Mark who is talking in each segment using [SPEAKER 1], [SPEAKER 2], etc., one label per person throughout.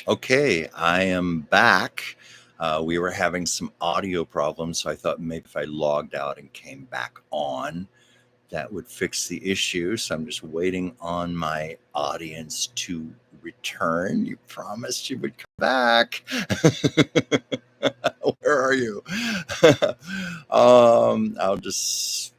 [SPEAKER 1] Okay, I am back. We were having some audio problems, so I thought maybe if I logged out and came back on, that would fix the issue. So I'm just waiting on my audience to return. You promised you would come back. Where are you? I'll just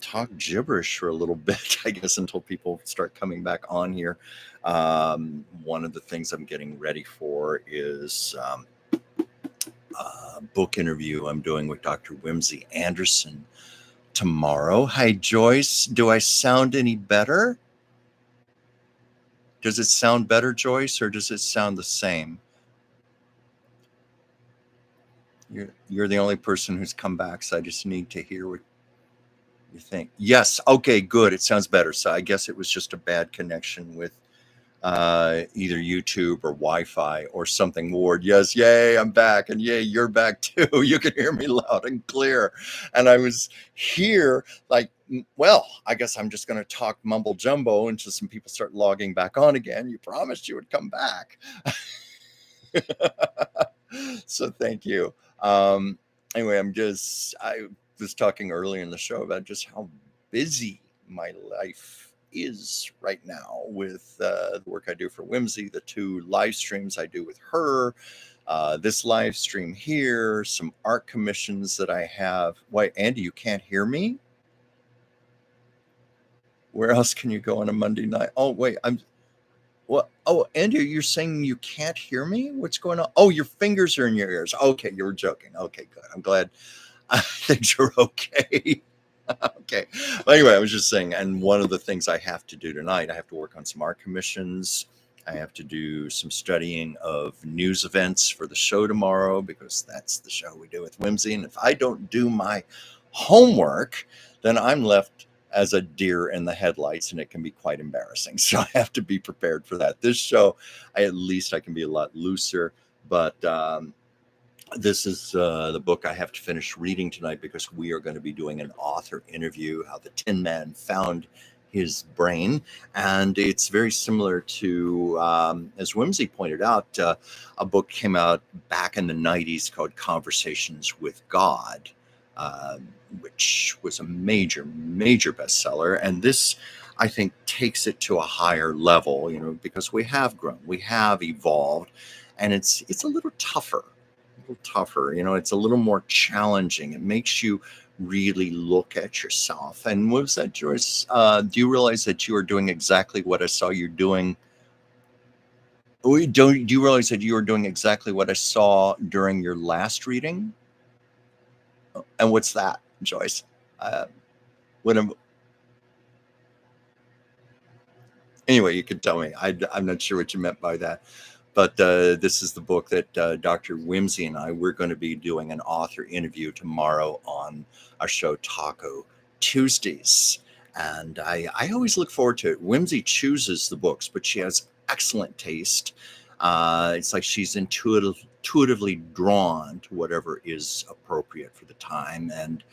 [SPEAKER 1] talk gibberish for a little bit, I guess, until people start coming back on here. One of the things I'm getting ready for is a book interview I'm doing with Dr. Whimsy Anderson tomorrow. Hi, Joyce. Do I sound any better? Does it sound better, Joyce, or does it sound the same? You're the only person who's come back, so I just need to hear what you think. Yes. Okay, good. It sounds better. So I guess it was just a bad connection with either YouTube or Wi-Fi or something. Ward, yes, yay, I'm back, and yay, you're back too. You can hear me loud and clear. And I was here like, well, I guess I'm just going to talk mumble jumbo until some people start logging back on again. You promised you would come back. So thank you. Anyway, I was talking earlier in the show about just how busy my life is right now with the work I do for Whimsy, the 2 live streams I do with her, this live stream here, some art commissions that I have. Why, Andy, you can't hear me? Where else can you go on a Monday night? Oh, wait, what? Oh, Andy, you're saying you can't hear me? What's going on? Oh, your fingers are in your ears. Okay, you were joking. Okay, good. I'm glad things are okay. Okay. Well, anyway, I was just saying, and one of the things I have to do tonight, I have to work on some art commissions. I have to do some studying of news events for the show tomorrow because that's the show we do with Whimsy. And if I don't do my homework, then I'm left as a deer in the headlights, and it can be quite embarrassing. So I have to be prepared for that. This show, at least I can be a lot looser, but this is the book I have to finish reading tonight because we are going to be doing an author interview, how the Tin Man found his brain. And it's very similar to, as Whimsy pointed out, a book came out back in the 90s called Conversations with God, which was a major, major bestseller. And this, I think, takes it to a higher level, because we have grown, we have evolved, and it's a little tougher. It's a little more challenging. It makes you really look at yourself. And what was that, Joyce? Do you realize that you are doing exactly what I saw you doing? Do you realize that you are doing exactly what I saw during your last reading? And what's that, Joyce? Uh, what am, anyway, you could tell me. I'm not sure what you meant by that. But this is the book that Dr. Whimsy and we're going to be doing an author interview tomorrow on our show Taco Tuesdays. And I always look forward to it. Whimsy chooses the books, but she has excellent taste. It's like she's intuitively drawn to whatever is appropriate for the time. And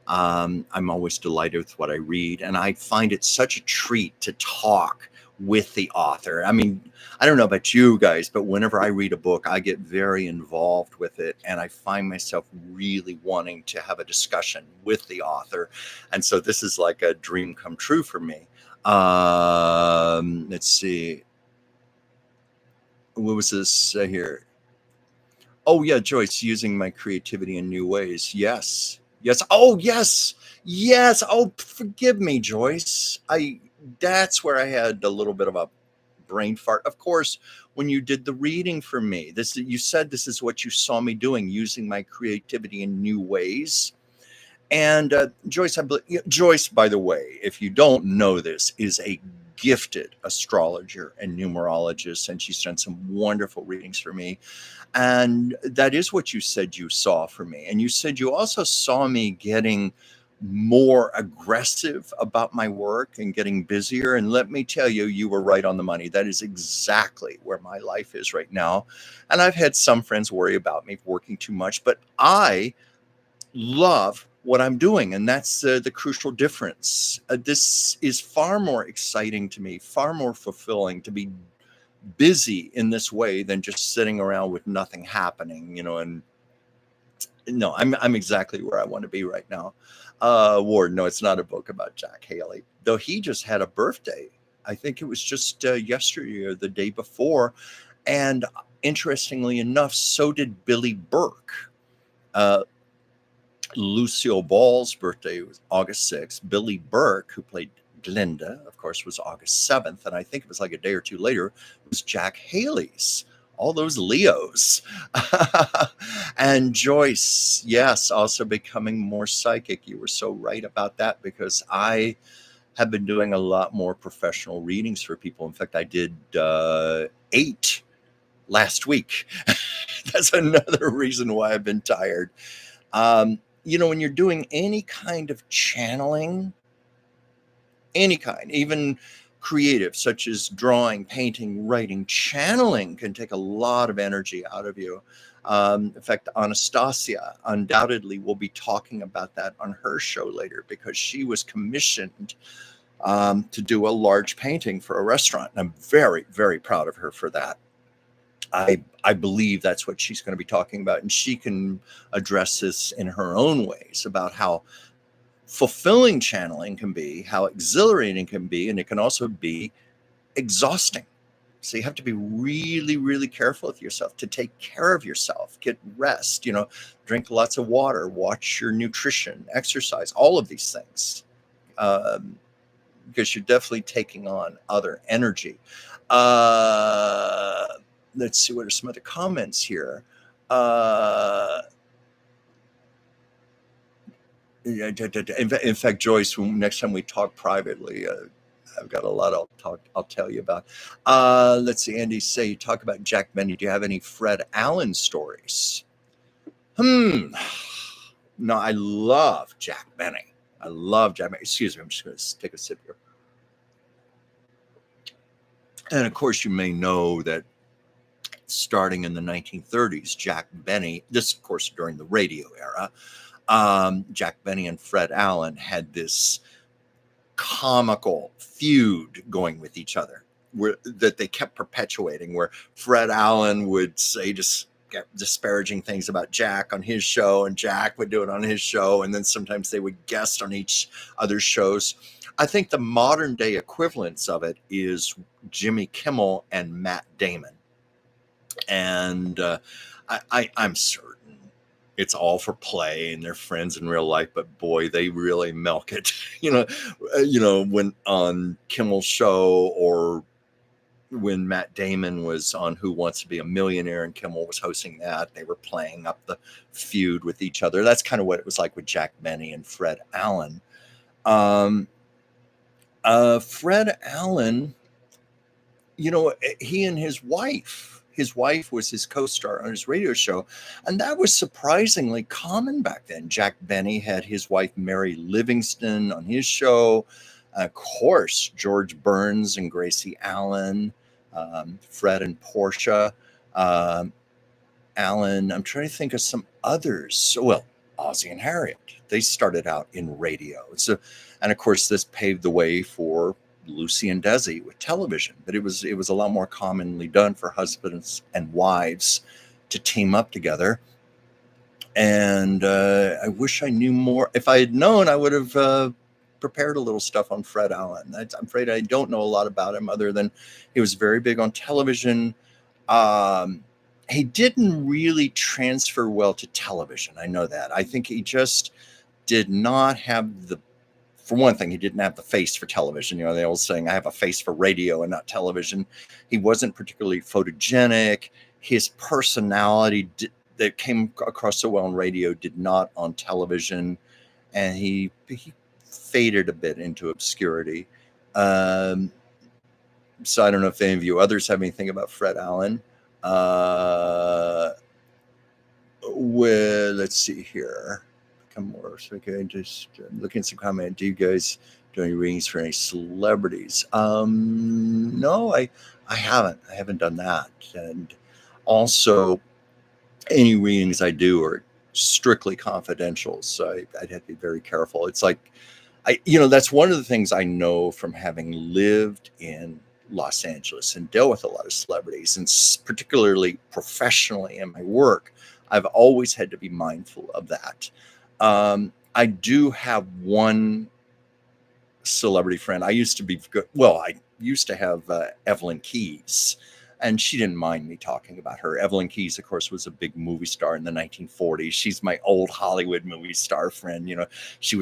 [SPEAKER 1] I'm always delighted with what I read. And I find it such a treat to talk with the author. I mean, I don't know about you guys, but whenever I read a book, I get very involved with it. And I find myself really wanting to have a discussion with the author. And so this is like a dream come true for me. Let's see. What was this here? Oh, yeah, Joyce, using my creativity in new ways. Yes. Yes. Oh, yes. Yes. Oh, forgive me, Joyce. That's where I had a little bit of a brain fart. Of course, when you did the reading for me, you said this is what you saw me doing, using my creativity in new ways. And Joyce, by the way, if you don't know this, is a gifted astrologer and numerologist, and she's done some wonderful readings for me. And that is what you said you saw for me. And you said you also saw me getting more aggressive about my work and getting busier. And let me tell you, you were right on the money. That is exactly where my life is right now. And I've had some friends worry about me working too much, but I love what I'm doing. And that's the crucial difference. This is far more exciting to me, far more fulfilling to be busy in this way than just sitting around with nothing happening, and no, I'm exactly where I want to be right now. Ward, no, it's not a book about Jack Haley, though he just had a birthday. I think it was just yesterday or the day before. And interestingly enough, so did Billy Burke. Uh, Lucille Ball's birthday was August 6th. Billy Burke, who played Glinda, of course, was August 7th. And I think it was like a day or two later, was Jack Haley's. All those Leos. And Joyce, yes, also becoming more psychic. You were so right about that, because I have been doing a lot more professional readings for people. In fact, I did 8 last week. That's another reason why I've been tired. When you're doing any kind of channeling, any kind, even creative, such as drawing, painting, writing, channeling can take a lot of energy out of you. In fact, Anastasia undoubtedly will be talking about that on her show later, because she was commissioned to do a large painting for a restaurant. And I'm very, very proud of her for that. I believe that's what she's going to be talking about. And she can address this in her own ways about how fulfilling channeling can be, how exhilarating it can be, and it can also be exhausting. So you have to be really, really careful with yourself, to take care of yourself, get rest, drink lots of water, watch your nutrition, exercise, all of these things. Because you're definitely taking on other energy. Let's see, what are some other comments here? In fact, Joyce, next time we talk privately, I've got a lot I'll tell you about. Let's see, Andy, say you talk about Jack Benny. Do you have any Fred Allen stories? No, I love Jack Benny. I love Jack Benny. Excuse me, I'm just going to take a sip here. And of course, you may know that starting in the 1930s, Jack Benny, this of course during the radio era, Jack Benny and Fred Allen had this comical feud going with each other, that they kept perpetuating, where Fred Allen would say just disparaging things about Jack on his show, and Jack would do it on his show, and then sometimes they would guest on each other's shows. I think the modern day equivalence of it is Jimmy Kimmel and Matt Damon. And I'm certain it's all for play and they're friends in real life, but boy, they really milk it. When on Kimmel's show, or when Matt Damon was on Who Wants to Be a Millionaire and Kimmel was hosting that, they were playing up the feud with each other. That's kind of what it was like with Jack Benny and Fred Allen. Fred Allen, he and his wife was his co-star on his radio show. And that was surprisingly common back then. Jack Benny had his wife, Mary Livingston, on his show. Of course, George Burns and Gracie Allen, Fred and Portia Allen. I'm trying to think of some others. Well, Ozzie and Harriet. They started out in radio. And of course, this paved the way for Lucy and Desi with television, but it was a lot more commonly done for husbands and wives to team up together. And I wish I knew more. If I had known, I would have prepared a little stuff on Fred Allen. I'm afraid I don't know a lot about him, other than he was very big on television. He didn't really transfer well to television. I know that. I think he just did not have for one thing, he didn't have the face for television. The old saying, I have a face for radio and not television. He wasn't particularly photogenic. His personality that came across so well on radio did not on television. And he faded a bit into obscurity. So I don't know if any of you others have anything about Fred Allen. Let's see here. More, so okay, just looking at some comment. Do you guys do any readings for any celebrities? No, I haven't done that. And also, any readings I do are strictly confidential, so I'd have to be very careful. It's like that's one of the things I know from having lived in Los Angeles and dealt with a lot of celebrities, and particularly professionally in my work, I've always had to be mindful of that. I do have one celebrity friend. I used to be good. Well, I used to have Evelyn Keyes, and she didn't mind me talking about her. Evelyn Keyes, of course, was a big movie star in the 1940s. She's my old Hollywood movie star friend. You know, she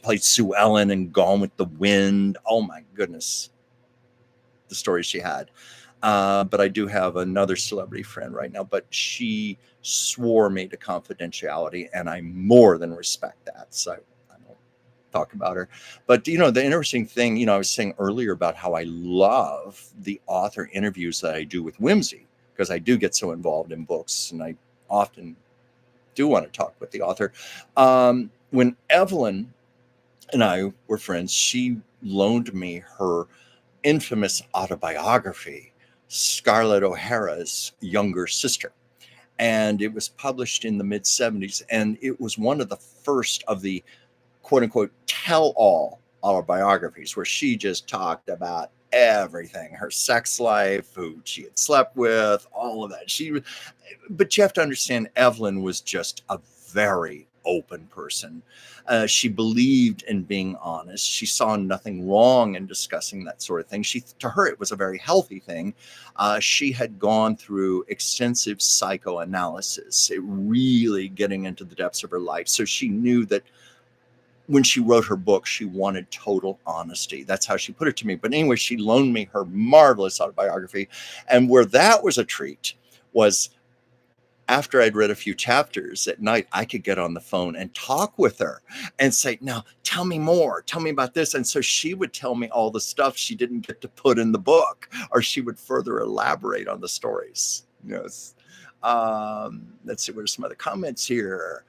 [SPEAKER 1] played Sue Ellen in Gone with the Wind. Oh my goodness, the stories she had. But I do have another celebrity friend right now, but she swore me to confidentiality, and I more than respect that. So I don't talk about her. But, you know, the interesting thing, you know, I was saying earlier about how I love the author interviews that I do with Whimsy, because I do get so involved in books, and I often do want to talk with the author. When Evelyn and I were friends, she loaned me her infamous autobiography, Scarlett O'Hara's younger sister. And it was published in the mid 70s. And it was one of the first of the quote unquote tell all autobiographies where she just talked about everything, her sex life, who she had slept with, all of that. But you have to understand, Evelyn was just a very open person. She believed in being honest. She saw nothing wrong in discussing that sort of thing. To her, it was a very healthy thing. She had gone through extensive psychoanalysis, really getting into the depths of her life. So she knew that when she wrote her book, she wanted total honesty. That's how she put it to me. But anyway, she loaned me her marvelous autobiography. And where that was a treat was after I'd read a few chapters at night, I could get on the phone and talk with her and say, now tell me more, tell me about this. And so she would tell me all the stuff she didn't get to put in the book, or she would further elaborate on the stories. You know, let's see, what are some other comments here?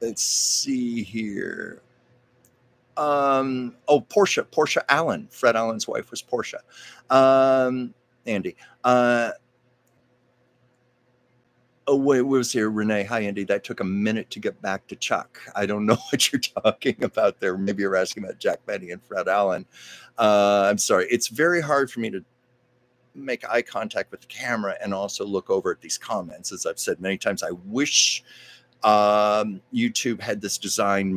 [SPEAKER 1] Let's see here. Portia Allen. Fred Allen's wife was Portia. Andy. Wait, what was here? Renee. Hi, Andy. That took a minute to get back to Chuck. I don't know what you're talking about there. Maybe you're asking about Jack Benny and Fred Allen. I'm sorry. It's very hard for me to make eye contact with the camera and also look over at these comments. As I've said many times, I wish YouTube had this design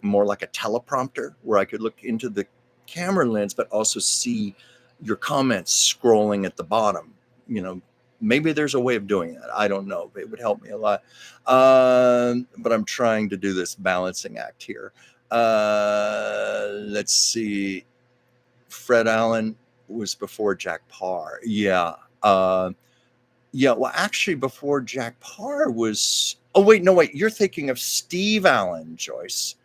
[SPEAKER 1] more like a teleprompter, where I could look into the camera lens but also see your comments scrolling at the bottom. You know, maybe there's a way of doing that. I don't know, but it would help me a lot. But I'm trying to do this balancing act here. Let's see. Fred Allen was before Jack Parr. Yeah. Yeah, well, actually, before Jack Parr was... Oh, wait, no, wait. You're thinking of Steve Allen, Joyce.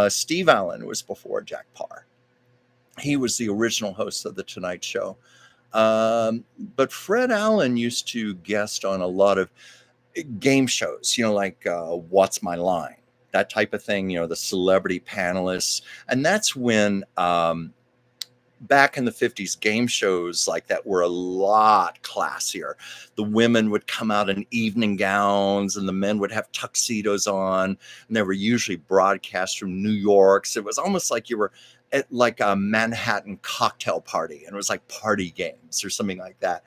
[SPEAKER 1] Steve Allen was before Jack Parr. He was the original host of The Tonight Show. But Fred Allen used to guest on a lot of game shows, you know, like What's My Line? That type of thing, you know, the celebrity panelists. And that's when... back in the 50s, game shows like that were a lot classier. The women would come out in evening gowns and the men would have tuxedos on, and they were usually broadcast from New York. So it was almost like you were at like a Manhattan cocktail party, and it was like party games or something like that.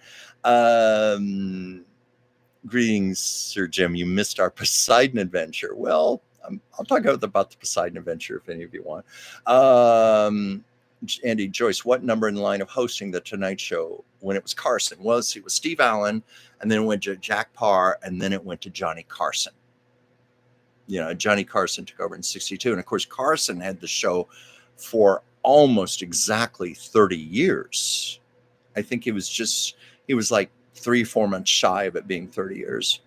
[SPEAKER 1] Greetings, Sir Jim. You missed our Poseidon adventure. Well, I'll talk about the Poseidon adventure if any of you want. Andy, Joyce, what number in the line of hosting The Tonight Show when it was Carson? Well, let's see, it was Steve Allen, and then it went to Jack Parr, and then it went to Johnny Carson. You know, Johnny Carson took over in 62. And of course, Carson had the show for almost exactly 30 years. I think he was like 3-4 months shy of it being 30 years.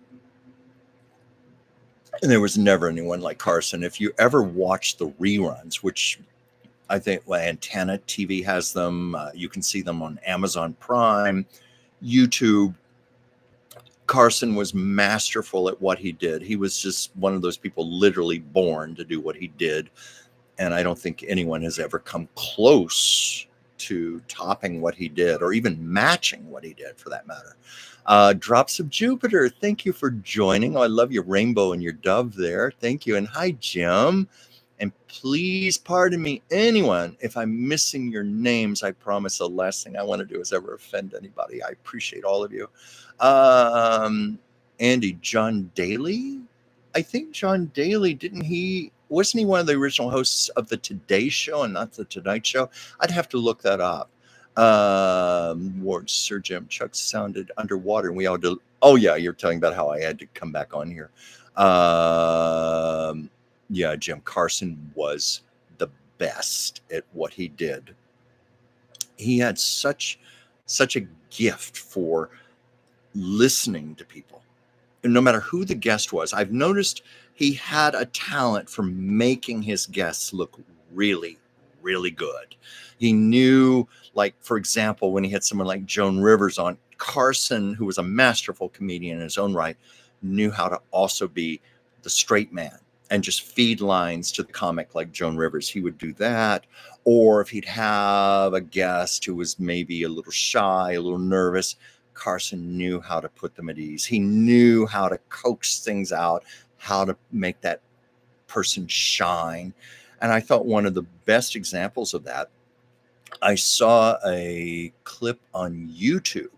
[SPEAKER 1] And there was never anyone like Carson. If you ever watch the reruns, which I think Antenna TV has them. You can see them on Amazon Prime, YouTube. Carson was masterful at what he did. He was just one of those people literally born to do what he did. And I don't think anyone has ever come close to topping what he did, or even matching what he did for that matter. Drops of Jupiter, thank you for joining. Oh, I love your rainbow and your dove there. Thank you. And hi, Jim. And please pardon me, anyone, if I'm missing your names. I promise the last thing I want to do is ever offend anybody. I appreciate all of you. Andy, John Daly? I think John Daly, wasn't he one of the original hosts of the Today Show and not the Tonight Show? I'd have to look that up. Ward, Sir Jim, Chuck sounded underwater, and we all do. Oh yeah, you're telling about how I had to come back on here. Yeah, Jim Carson was the best at what he did. He had such a gift for listening to people, and no matter who the guest was. I've noticed he had a talent for making his guests look really, really good. He knew, like, for example, when he had someone like Joan Rivers on, Carson, who was a masterful comedian in his own right, knew how to also be the straight man and just feed lines to the comic like Joan Rivers. He would do that. Or if he'd have a guest who was maybe a little shy, a little nervous, Carson knew how to put them at ease. He knew how to coax things out, how to make that person shine. And I thought one of the best examples of that, I saw a clip on YouTube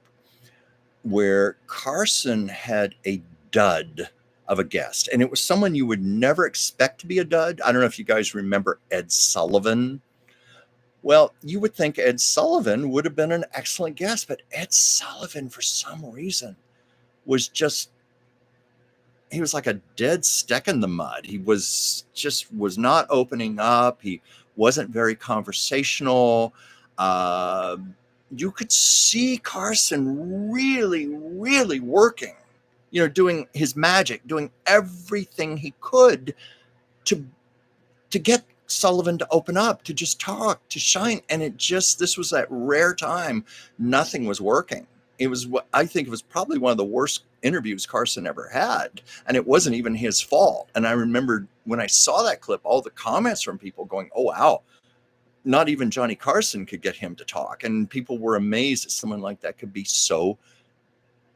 [SPEAKER 1] where Carson had a dud of a guest, and it was someone you would never expect to be a dud. I don't know if you guys remember Ed Sullivan. Well, you would think Ed Sullivan would have been an excellent guest, but Ed Sullivan, for some reason, was like a dead stick in the mud. He was not opening up. He wasn't very conversational. You could see Carson really, really working, doing his magic, doing everything he could to get Sullivan to open up, to just talk, to shine. And this was that rare time nothing was working. I think it was probably one of the worst interviews Carson ever had. And it wasn't even his fault. And I remember when I saw that clip, all the comments from people going, oh, wow, not even Johnny Carson could get him to talk. And people were amazed that someone like that could be so,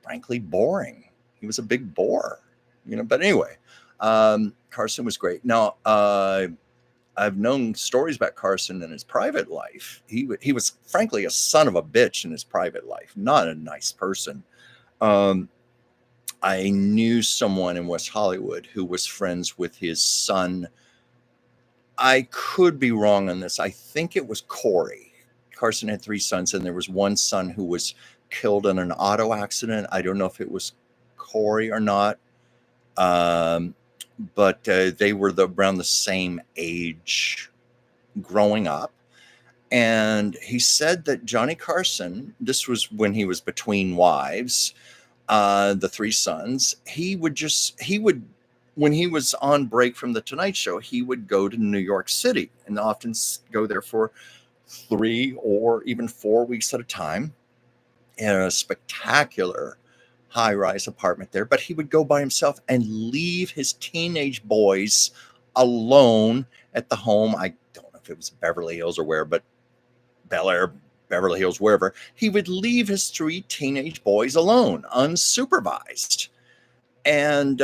[SPEAKER 1] frankly, boring. He was a big bore, but anyway, Carson was great. Now, I've known stories about Carson in his private life. He was frankly a son of a bitch in his private life, not a nice person. I knew someone in West Hollywood who was friends with his son. I could be wrong on this. I think it was Corey. Carson had 3 sons, and there was one son who was killed in an auto accident. I don't know if it was Corey or not. But they were around the same age growing up. And he said that Johnny Carson, this was when he was between wives, the 3 sons, he would, when he was on break from the Tonight Show, he would go to New York City and often go there for 3 or even 4 weeks at a time in a spectacular high-rise apartment there. But he would go by himself and leave his teenage boys alone at the home. I don't know if it was Beverly Hills or where, but Bel Air, Beverly Hills, wherever. He would leave his 3 teenage boys alone, unsupervised. And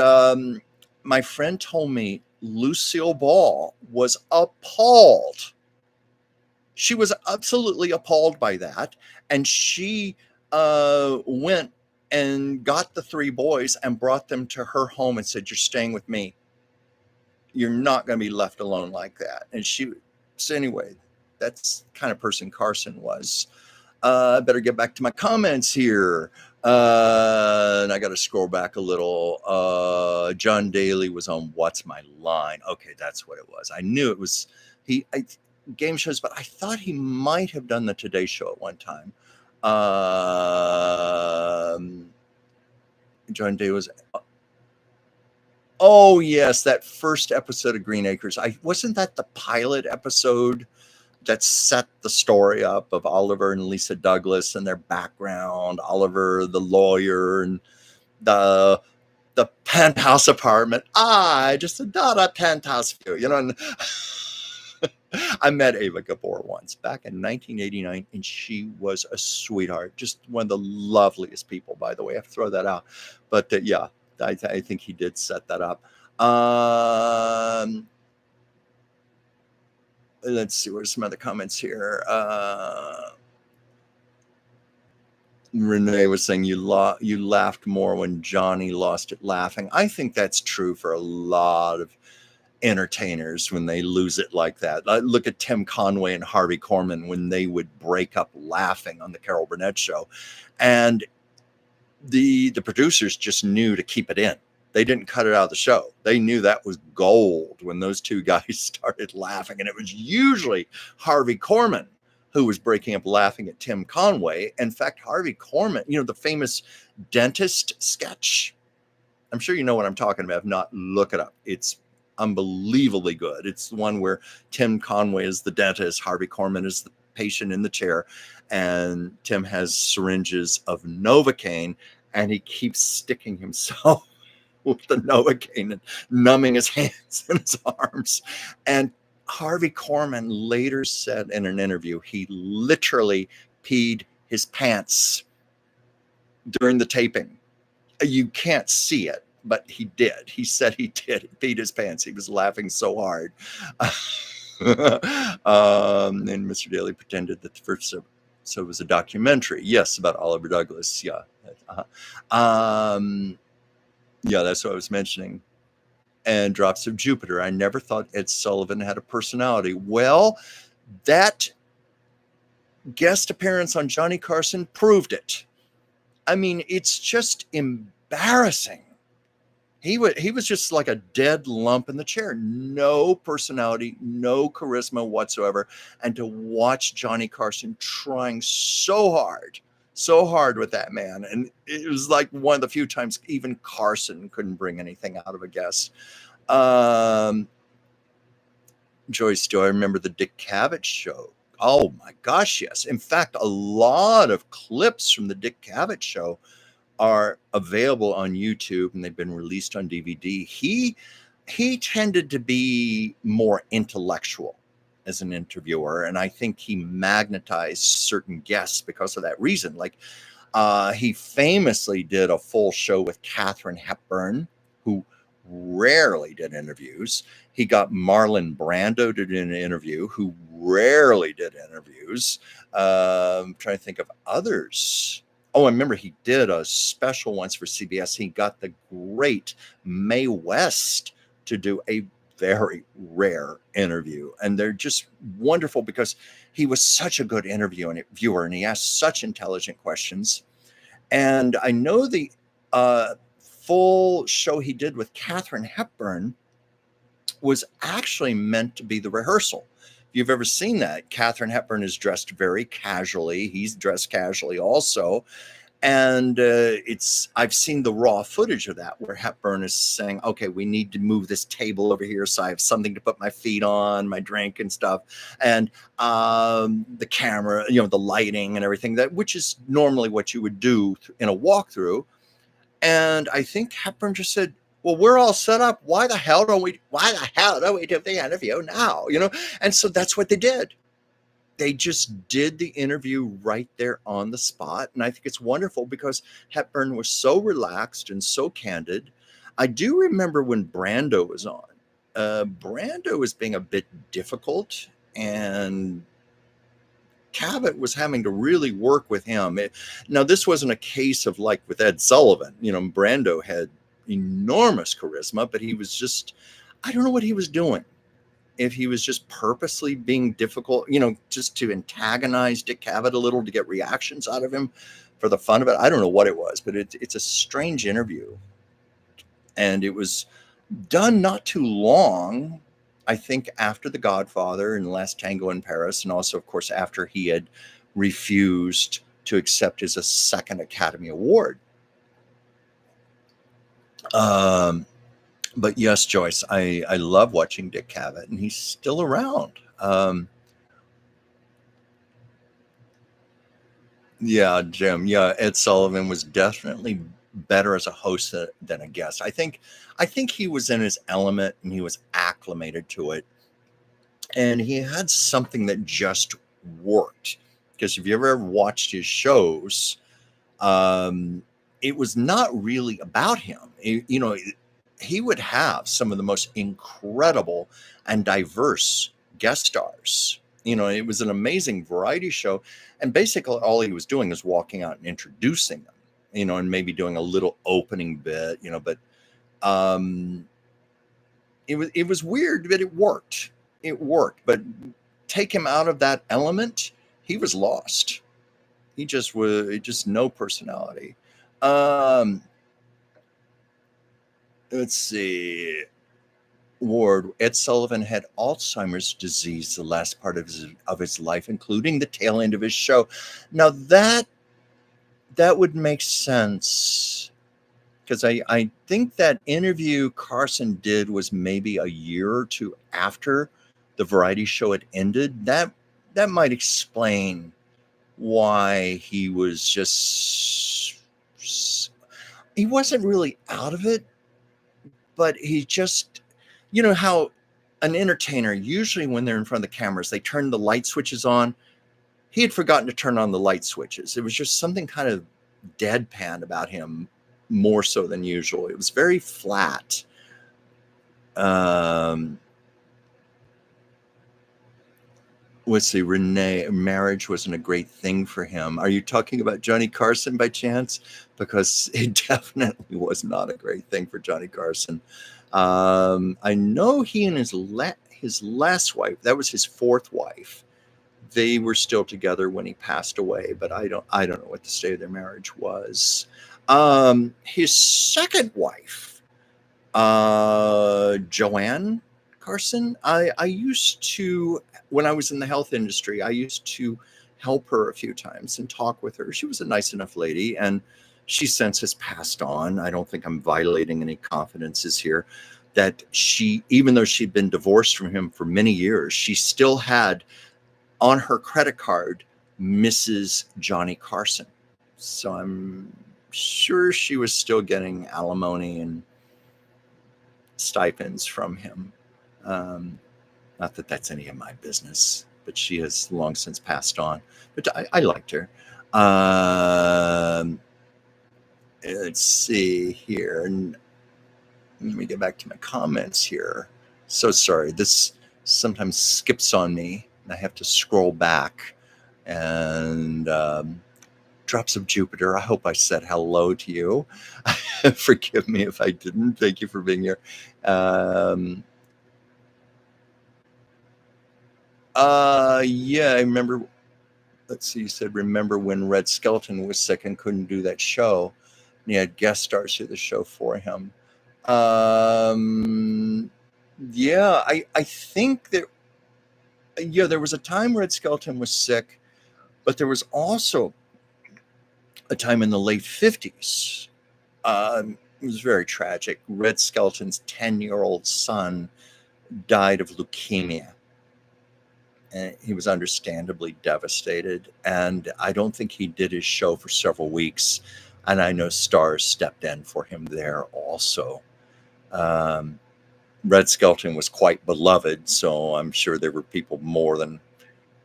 [SPEAKER 1] my friend told me Lucille Ball was appalled. She was absolutely appalled by that. And she went and got the 3 boys and brought them to her home and said, you're staying with me. You're not going to be left alone like that. And so anyway, that's the kind of person Carson was. I better get back to my comments here. And I got to scroll back a little. John Daly was on What's My Line? Okay, that's what it was. I knew it was game shows, but I thought he might have done the Today Show at one time. John Day was. Oh yes, that first episode of Green Acres. Wasn't that the pilot episode that set the story up of Oliver and Lisa Douglas and their background? Oliver, the lawyer, and the penthouse apartment. I just not a penthouse view, And I met Ava Gabor once back in 1989, and she was a sweetheart. Just one of the loveliest people, by the way. I have to throw that out. But yeah, I think he did set that up. let's see, what are some other comments here? Renee was saying you laughed more when Johnny lost it laughing. I think that's true for a lot of entertainers when they lose it like that. Look at Tim Conway and Harvey Korman when they would break up laughing on the Carol Burnett show, and the producers just knew to keep it in. They didn't cut it out of the show. They knew that was gold when those two guys started laughing, and it was usually Harvey Korman who was breaking up laughing at Tim Conway. In fact, Harvey Korman, the famous dentist sketch. I'm sure you know what I'm talking about. If not, look it up. It's unbelievably good. It's the one where Tim Conway is the dentist, Harvey Korman is the patient in the chair, and Tim has syringes of Novocaine, and he keeps sticking himself with the Novocaine and numbing his hands and his arms. And Harvey Korman later said in an interview he literally peed his pants during the taping. You can't see it, but he did. He said he did. He peed his pants. He was laughing so hard. And Mr. Daly pretended that the first episode was a documentary. Yes, about Oliver Douglas. Yeah. Yeah, that's what I was mentioning. And Drops of Jupiter. I never thought Ed Sullivan had a personality. Well, that guest appearance on Johnny Carson proved it. I mean, it's just embarrassing. He was just like a dead lump in the chair. No personality, no charisma whatsoever. And to watch Johnny Carson trying so hard with that man. And it was like one of the few times even Carson couldn't bring anything out of a guest. Joyce, do I remember the Dick Cavett show? Oh my gosh, yes. In fact, a lot of clips from the Dick Cavett show are available on YouTube, and they've been released on DVD. He tended to be more intellectual as an interviewer, and I think he magnetized certain guests because of that reason. Like he famously did a full show with Katharine Hepburn, who rarely did interviews. He got Marlon Brando to do an interview, who rarely did interviews. I'm trying to think of others. Oh, I remember he did a special once for CBS. He got the great Mae West to do a very rare interview. And they're just wonderful because he was such a good viewer, and he asked such intelligent questions. And I know the full show he did with Katharine Hepburn was actually meant to be the rehearsal. If you've ever seen that, Katharine Hepburn is dressed very casually. He's dressed casually also. And I've seen the raw footage of that where Hepburn is saying, okay, we need to move this table over here so I have something to put my feet on, my drink and stuff. And the camera, the lighting and everything, which is normally what you would do in a walkthrough. And I think Hepburn just said, well, we're all set up. Why the hell don't we do the interview now? And so that's what they did. They just did the interview right there on the spot. And I think it's wonderful because Hepburn was so relaxed and so candid. I do remember when Brando was on. Brando was being a bit difficult, and Cavett was having to really work with him. Now, this wasn't a case of like with Ed Sullivan. Brando had enormous charisma, but he was just, I don't know what he was doing. If he was just purposely being difficult, just to antagonize Dick Cavett a little to get reactions out of him for the fun of it. I don't know what it was, but it's a strange interview. And it was done not too long, I think, after The Godfather and Last Tango in Paris, and also, of course, after he had refused to accept his second Academy Award. But yes, Joyce, I love watching Dick Cavett, and he's still around. Yeah, Jim. Yeah, Ed Sullivan was definitely better as a host than a guest. I think he was in his element and he was acclimated to it, and he had something that just worked. Because if you ever watched his shows, it was not really about him. He would have some of the most incredible and diverse guest stars. It was an amazing variety show. And basically all he was doing is walking out and introducing them, and maybe doing a little opening bit, but um, it was weird, but it worked. It worked. But take him out of that element, he was lost. Just no personality. Um, let's see. Ward, Ed Sullivan had Alzheimer's disease the last part of his life, including the tail end of his show. Now that would make sense, because I think that interview Carson did was maybe a year or two after the variety show had ended. That might explain why he was he wasn't really out of it, but he just, how an entertainer, usually when they're in front of the cameras, they turn the light switches on. He had forgotten to turn on the light switches. It was just something kind of deadpan about him, more so than usual. It was very flat. Let's see, Renee, marriage wasn't a great thing for him. Are you talking about Johnny Carson by chance? Because it definitely was not a great thing for Johnny Carson. I know he and his last wife, that was his fourth wife, they were still together when he passed away, but I don't know what the state of their marriage was. His second wife, Joanne Carson, I used to, when I was in the health industry, I used to help her a few times and talk with her. She was a nice enough lady, and she since has passed on. I don't think I'm violating any confidences here. That she, even though she'd been divorced from him for many years, she still had on her credit card Mrs. Johnny Carson. So I'm sure she was still getting alimony and stipends from him. Not that that's any of my business, but she has long since passed on. But I liked her. Let's see here. And let me get back to my comments here. So sorry. This sometimes skips on me, and I have to scroll back. And Drops of Jupiter, I hope I said hello to you. Forgive me if I didn't. Thank you for being here. Yeah, I remember. Let's see, you said, remember when Red Skelton was sick and couldn't do that show? And he had guest stars do the show for him. Yeah, I think that, yeah, there was a time Red Skelton was sick, but there was also a time in the late 50s. It was very tragic. Red Skelton's 10-year-old son died of leukemia. And he was understandably devastated. And I don't think he did his show for several weeks. And I know stars stepped in for him there also. Red Skelton was quite beloved, so I'm sure there were people more than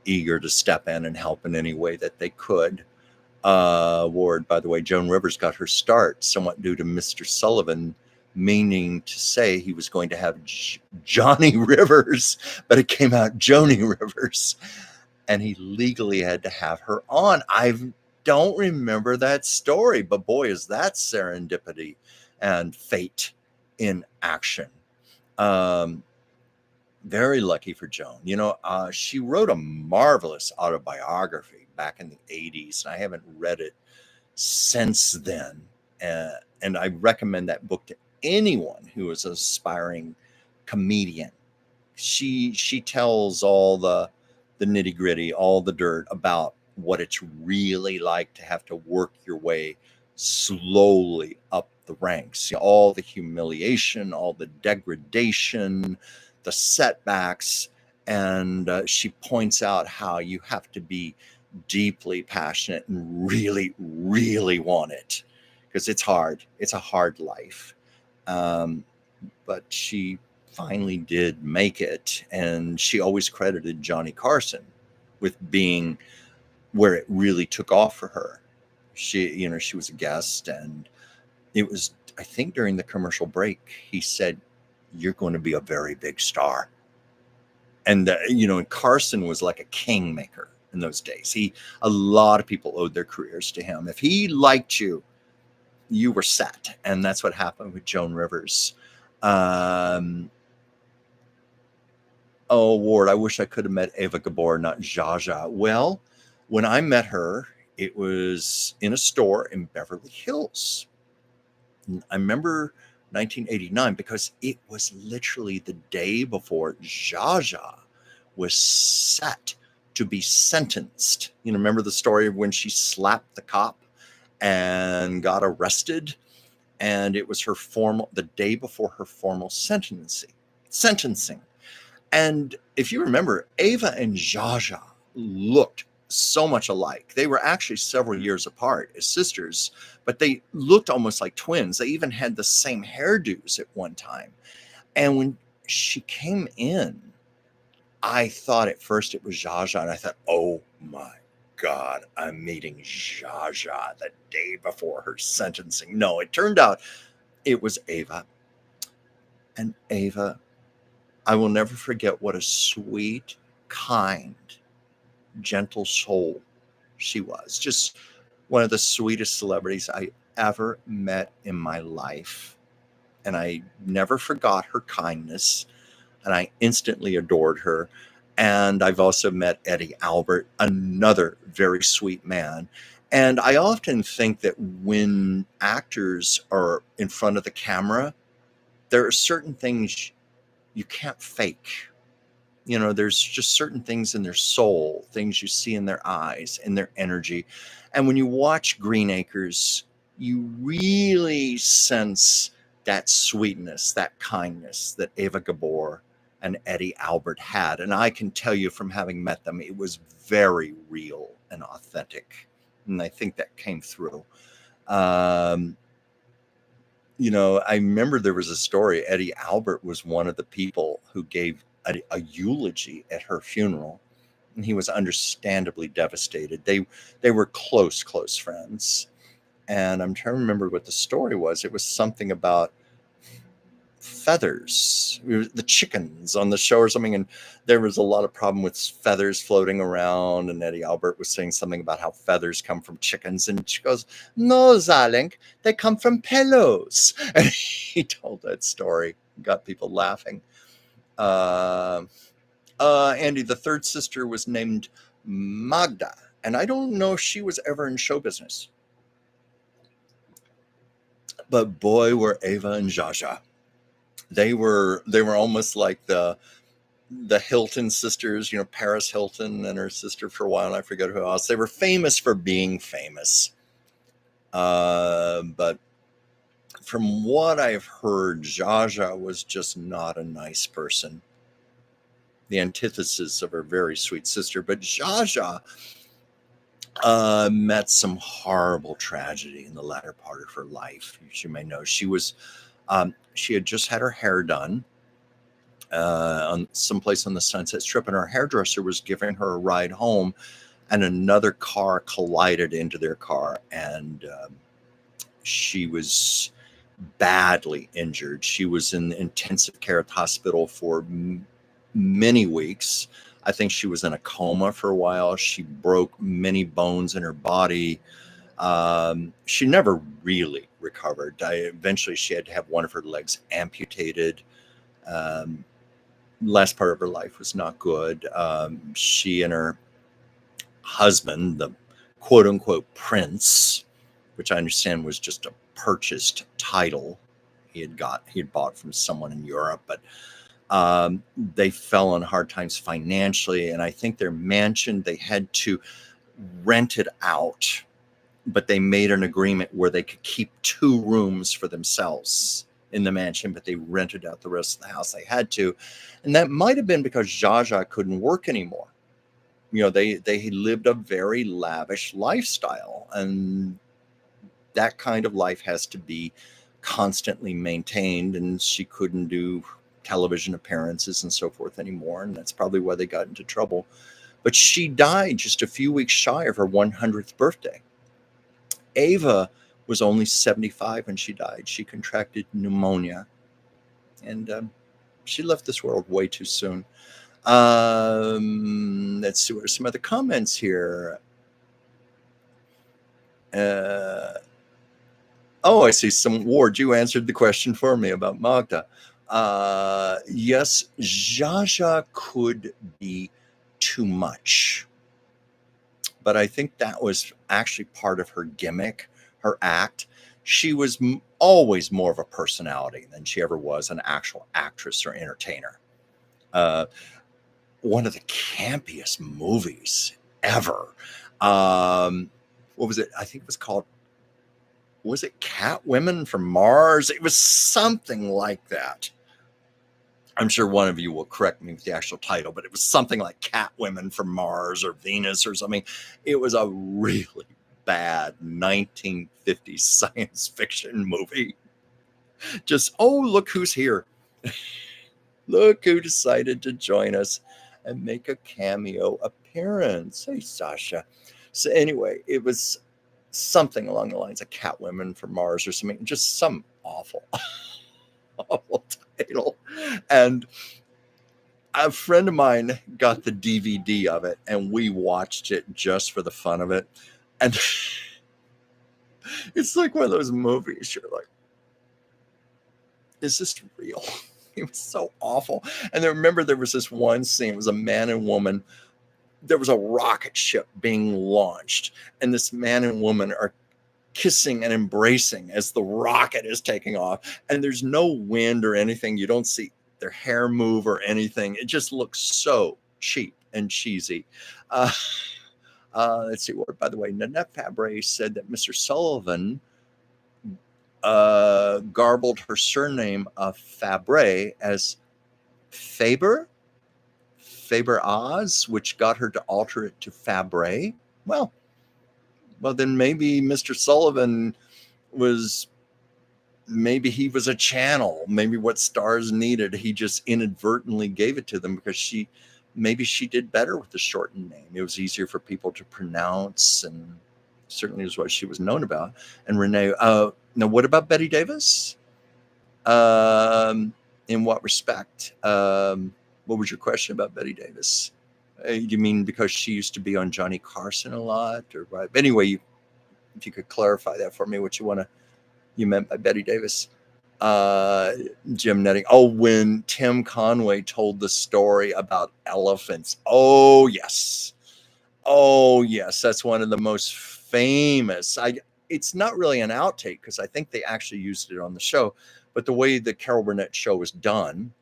[SPEAKER 1] eager to step in and help in any way that they could. Ward, by the way, Joan Rivers got her start somewhat due to Mr. Sullivan meaning to say he was going to have Johnny Rivers, but it came out Joni Rivers, and he legally had to have her on. I don't remember that story, but boy, is that serendipity and fate in action. Very lucky for Joan. She wrote a marvelous autobiography back in the 80s, and I haven't read it since then. And I recommend that book to anyone who is an aspiring comedian. She tells all the nitty gritty, all the dirt about what it's really like to have to work your way slowly up the ranks. All the humiliation, all the degradation, the setbacks. And she points out how you have to be deeply passionate and really, really want it, because it's hard. It's a hard life. But she finally did make it, and she always credited Johnny Carson with being where it really took off for her. She was a guest, and it was, I think, during the commercial break, he said, "You're going to be a very big star." And and Carson was like a kingmaker in those days. A lot of people owed their careers to him. If he liked you, you were set, and that's what happened with Joan Rivers. Oh, Ward, I wish I could have met Eva Gabor, not Zsa Zsa. Well, when I met her, it was in a store in Beverly Hills. I remember 1989 because it was literally the day before Zsa Zsa was set to be sentenced. Remember the story of when she slapped the cop and got arrested? And it was the day before her formal sentencing. And if you remember, Ava and Zsa Zsa looked so much alike. They were actually several years apart as sisters, but they looked almost like twins. They even had the same hairdos at one time. And when she came in, I thought at first it was Zsa Zsa, and I thought, oh my God, I'm meeting Zsa Zsa the day before her sentencing. No, it turned out it was Ava. And Ava, I will never forget what a sweet, kind, gentle soul she was. Just one of the sweetest celebrities I ever met in my life. And I never forgot her kindness, and I instantly adored her. And I've also met Eddie Albert, another very sweet man. And I often think that when actors are in front of the camera, there are certain things you can't fake. There's just certain things in their soul, things you see in their eyes, in their energy. And when you watch Green Acres, you really sense that sweetness, that kindness that Eva Gabor and Eddie Albert had. And I can tell you from having met them, it was very real and authentic. And I think that came through. I remember there was a story. Eddie Albert was one of the people who gave a eulogy at her funeral, and he was understandably devastated. They were close friends, and I'm trying to remember what the story was. It was something about feathers, the chickens on the show or something, and there was a lot of problem with feathers floating around, and Eddie Albert was saying something about how feathers come from chickens, and she goes, no, Zalink, they come from pillows. And he told that story, got people laughing. Andy, the third sister was named Magda, and I don't know if she was ever in show business, but boy, were Ava and Zsa Zsa. They were almost like the Hilton sisters, Paris Hilton and her sister for a while, and I forget who else. They were famous for being famous. But from what I've heard, Zsa Zsa was just not a nice person. The antithesis of her very sweet sister. But Zsa Zsa met some horrible tragedy in the latter part of her life. As you may know, she had just had her hair done on someplace on the Sunset Strip, and her hairdresser was giving her a ride home, and another car collided into their car, and she was badly injured. She was in intensive care at the hospital for many weeks. I think she was in a coma for a while. She broke many bones in her body. She never really recovered. Eventually, she had to have one of her legs amputated. Last part of her life was not good. She and her husband, the quote-unquote prince, which I understand was just a purchased title he had bought from someone in Europe, but they fell on hard times financially, and I think their mansion, they had to rent it out, but they made an agreement where they could keep 2 rooms for themselves in the mansion, but they rented out the rest of the house. They had to, and that might have been because Zsa Zsa couldn't work anymore. They lived a very lavish lifestyle, and that kind of life has to be constantly maintained, and she couldn't do television appearances and so forth anymore, and that's probably why they got into trouble. But she died just a few weeks shy of her 100th birthday. Ava was only 75 when she died. She contracted pneumonia, and she left this world way too soon. Let's see, what are some other comments here? Oh, I see some. Ward, you answered the question for me about Magda. Yes, Jaja could be too much, but I think that was actually part of her gimmick, her act. She was always more of a personality than she ever was an actual actress or entertainer. One of the campiest movies ever. What was it? I think it was called, was it Cat Women from Mars? It was something like that. I'm sure one of you will correct me with the actual title, but it was something like Cat Women from Mars or Venus or something. It was a really bad 1950s science fiction movie. Just, oh, look who's here. Look who decided to join us and make a cameo appearance. Hey, Sasha. So anyway, it was something along the lines of Cat Women from Mars or something, just some awful, awful title. And a friend of mine got the DVD of it, and we watched it just for the fun of it. And it's like one of those movies, you're like, is this real? It was so awful. And I remember there was this one scene, it was a man and woman. There was a rocket ship being launched, and this man and woman are kissing and embracing as the rocket is taking off. And there's no wind or anything. You don't see their hair move or anything. It just looks so cheap and cheesy. Let's see what, by the way, Nanette Fabre said that Mr. Sullivan garbled her surname of Fabre as Faber Oz, which got her to alter it to Fabre. Well, then maybe Mr. Sullivan was, maybe he was a channel. Maybe what stars needed, he just inadvertently gave it to them because maybe she did better with the shortened name. It was easier for people to pronounce, and certainly was what she was known about. And Renee, now what about Betty Davis? In what respect? What was your question about Betty Davis? You mean because she used to be on Johnny Carson a lot, or what? Anyway, if you could clarify that for me, what you meant by Betty Davis. Jim Netting. Oh, when Tim Conway told the story about elephants. Oh yes, that's one of the most famous. It's not really an outtake because I think they actually used it on the show, but the way the Carol Burnett show was done,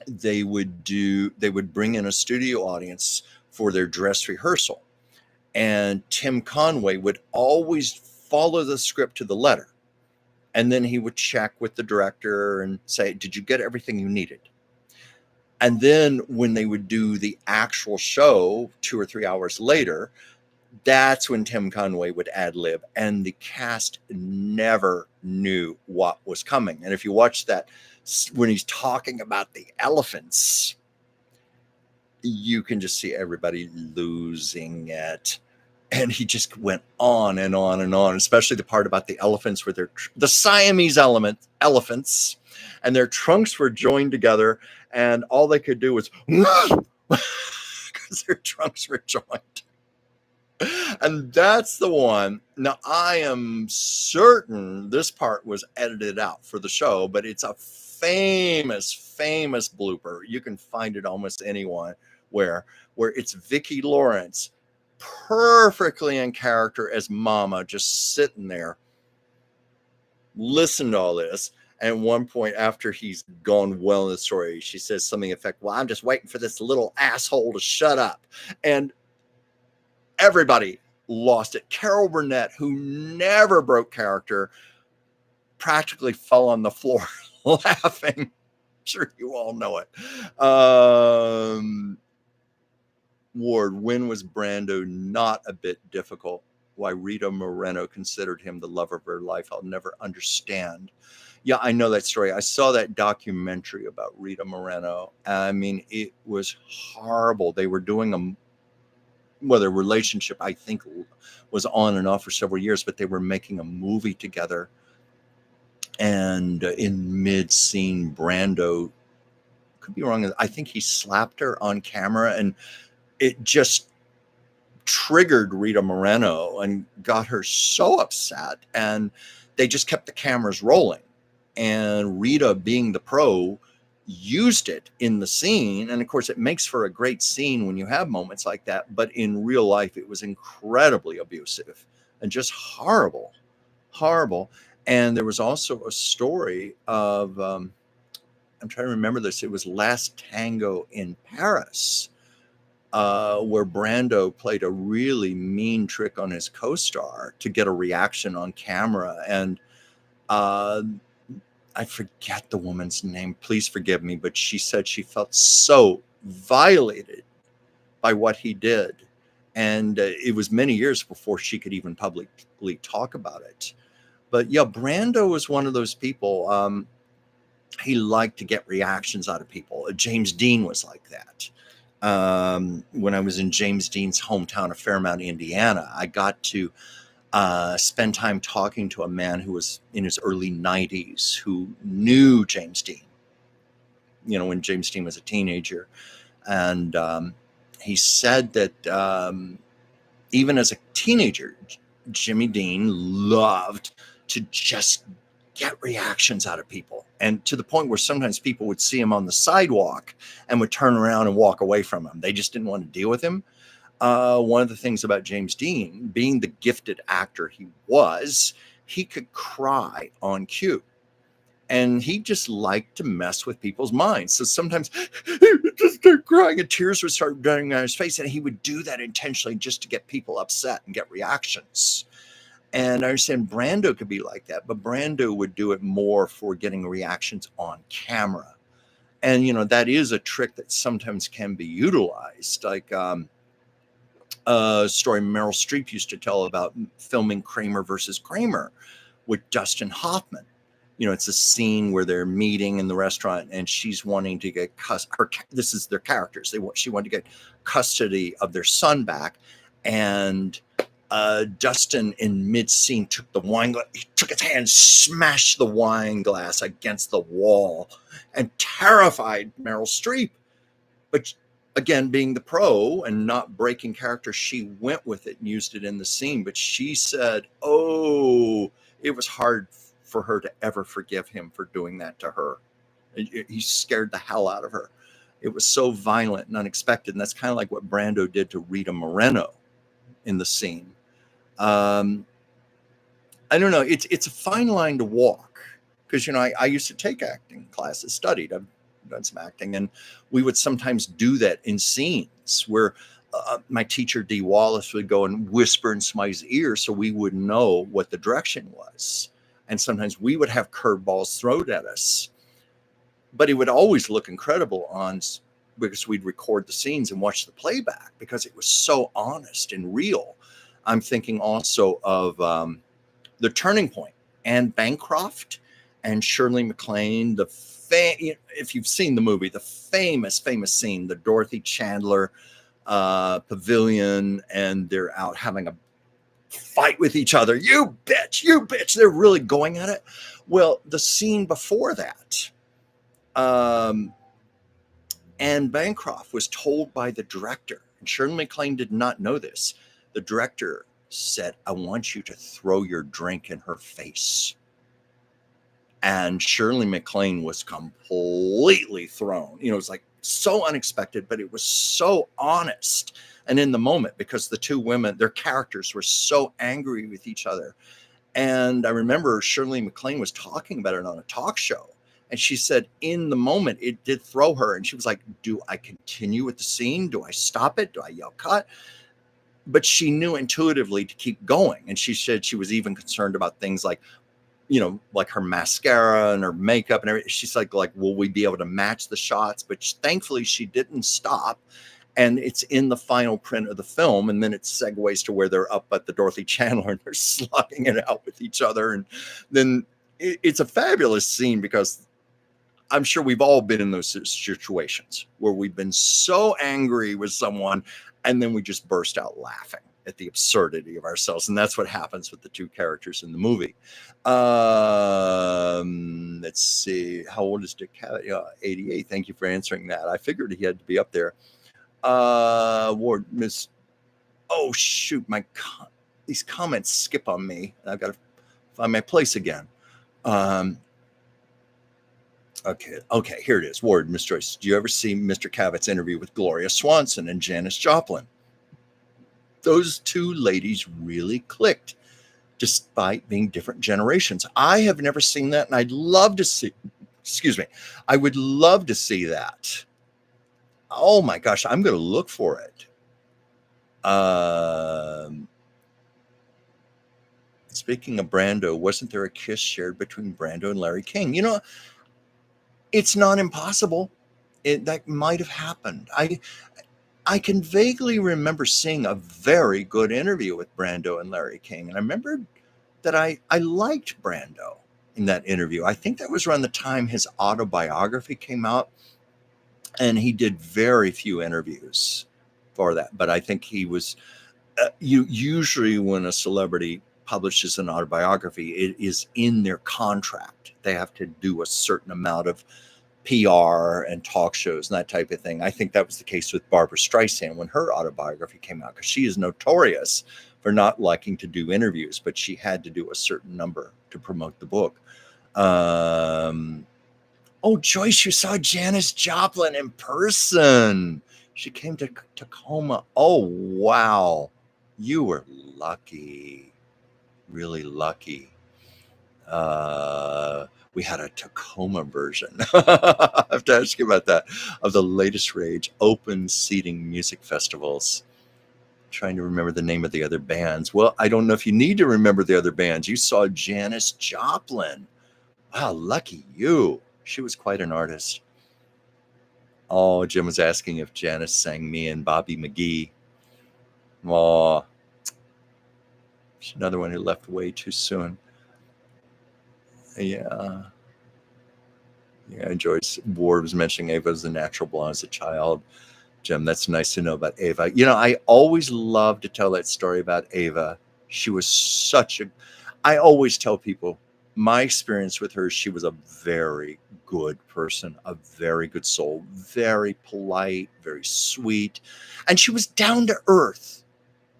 [SPEAKER 1] they would bring in a studio audience for their dress rehearsal, and Tim Conway would always follow the script to the letter, and then he would check with the director and say, did you get everything you needed? And then when they would do the actual show 2 or 3 hours later, that's when Tim Conway would ad lib, and the cast never knew what was coming. And if you watch that, when he's talking about the elephants, you can just see everybody losing it. And he just went on and on and on, especially the part about the elephants where they're the Siamese elephants, and their trunks were joined together, and all they could do was because their trunks were joined. And that's the one. Now, I am certain this part was edited out for the show, but it's a famous blooper. You can find it almost anywhere where it's Vicki Lawrence perfectly in character as Mama, just sitting there. Listen to all this. And at one point, after he's gone well in the story, she says something effect, well, I'm just waiting for this little asshole to shut up. And everybody lost it. Carol Burnett, who never broke character, practically fell on the floor laughing. I'm sure you all know it. Ward, when was Brando not a bit difficult? Why Rita Moreno considered him the love of her life, I'll never understand. Yeah, I know that story. I saw that documentary about Rita Moreno. I mean, it was horrible. They were doing their relationship, I think, was on and off for several years, but they were making a movie together. And in mid-scene, Brando could be wrong. I think he slapped her on camera, and it just triggered Rita Moreno and got her so upset. And they just kept the cameras rolling. And Rita, being the pro, used it in the scene. And of course, it makes for a great scene when you have moments like that. But in real life, it was incredibly abusive and just horrible, horrible. And there was also a story of, I'm trying to remember this, it was Last Tango in Paris, where Brando played a really mean trick on his co-star to get a reaction on camera. And I forget the woman's name, please forgive me, but she said she felt so violated by what he did. And it was many years before she could even publicly talk about it. But yeah, Brando was one of those people. He liked to get reactions out of people. James Dean was like that. When I was in James Dean's hometown of Fairmount, Indiana, I got to spend time talking to a man who was in his early 90s who knew James Dean, when James Dean was a teenager. And he said that even as a teenager, Jimmy Dean loved to just get reactions out of people. And to the point where sometimes people would see him on the sidewalk and would turn around and walk away from him. They just didn't want to deal with him. One of the things about James Dean, being the gifted actor he was, he could cry on cue. And he just liked to mess with people's minds. So sometimes he would just start crying and tears would start running down his face. And he would do that intentionally just to get people upset and get reactions. And I understand Brando could be like that, but Brando would do it more for getting reactions on camera. And, that is a trick that sometimes can be utilized. Like a story Meryl Streep used to tell about filming Kramer versus Kramer with Dustin Hoffman. It's a scene where they're meeting in the restaurant and she's wanting to get this is their characters. She wanted to get custody of their son back. And Dustin in mid-scene took the wine glass, he took his hand, smashed the wine glass against the wall and terrified Meryl Streep. But again, being the pro and not breaking character, she went with it and used it in the scene. But she said, it was hard for her to ever forgive him for doing that to her. He scared the hell out of her. It was so violent and unexpected. And that's kind of like what Brando did to Rita Moreno in the scene. I don't know. It's a fine line to walk because, I used to take acting classes, studied. I've done some acting, and we would sometimes do that in scenes where my teacher, Dee Wallace, would go and whisper in somebody's ear so we would know what the direction was. And sometimes we would have curveballs thrown at us, but it would always look incredible because we'd record the scenes and watch the playback because it was so honest and real. I'm thinking also of The Turning Point, Anne Bancroft and Shirley MacLaine. If you've seen the movie, the famous scene, the Dorothy Chandler pavilion, and they're out having a fight with each other. You bitch. They're really going at it. Well, the scene before that, Anne Bancroft was told by the director, and Shirley MacLaine did not know this. The director said, I want you to throw your drink in her face. And Shirley MacLaine was completely thrown. It was like so unexpected, but it was so honest. And in the moment, because the two women, their characters were so angry with each other. And I remember Shirley MacLaine was talking about it on a talk show. And she said, in the moment, it did throw her. And she was like, do I continue with the scene? Do I stop it? Do I yell cut? But she knew intuitively to keep going. And she said she was even concerned about things like, like her mascara and her makeup and everything. She's like, will we be able to match the shots? But thankfully, she didn't stop. And it's in the final print of the film. And then it segues to where they're up at the Dorothy Chandler and they're slugging it out with each other. And then it's a fabulous scene because I'm sure we've all been in those situations where we've been so angry with someone and then we just burst out laughing. at the absurdity of ourselves. And that's what happens with the two characters in the movie. Let's see. How old is Dick Cavett? 88. Thank you for answering that. I figured he had to be up there. Ward, Miss. Oh, shoot. These comments skip on me. I've got to find my place again. Okay, here it is. Ward, Miss Joyce, do you ever see Mr. Cavett's interview with Gloria Swanson and Janis Joplin? Those two ladies really clicked, despite being different generations. I have never seen that, and I'd love to see, I would love to see that. Oh my gosh, I'm going to look for it. Speaking of Brando, wasn't there a kiss shared between Brando and Larry King? You know, it's not impossible. That might have happened. I can vaguely remember seeing a very good interview with Brando and Larry King. And I remember that I liked Brando in that interview. I think that was around the time his autobiography came out. And he did very few interviews for that. But I think he was, usually when a celebrity publishes an autobiography, it is in their contract. They have to do a certain amount of PR and talk shows and that type of thing. I think that was the case with Barbra Streisand when her autobiography came out, because she is notorious for not liking to do interviews, but she had to do a certain number to promote the book. Oh, Joyce, you saw Janis Joplin in person. She came to Tacoma. Oh, wow. You were lucky. Really lucky. We had a Tacoma version. I have to ask you about that, of the latest rage open seating music festivals. Trying to remember the name of the other bands. Well, I don't know if you need to remember the other bands. You saw Janis Joplin. Wow, lucky you. She was quite an artist. Oh, Jim was asking if Janis sang Me and Bobby McGee. Oh, she's another one who left way too soon. Yeah, Joyce Ward was mentioning Ava was a natural blonde as a child. Jim, that's nice to know about Ava. You know, I always love to tell that story about Ava. She was I always tell people my experience with her, she was a very good person, a very good soul, very polite, very sweet, and she was down to earth.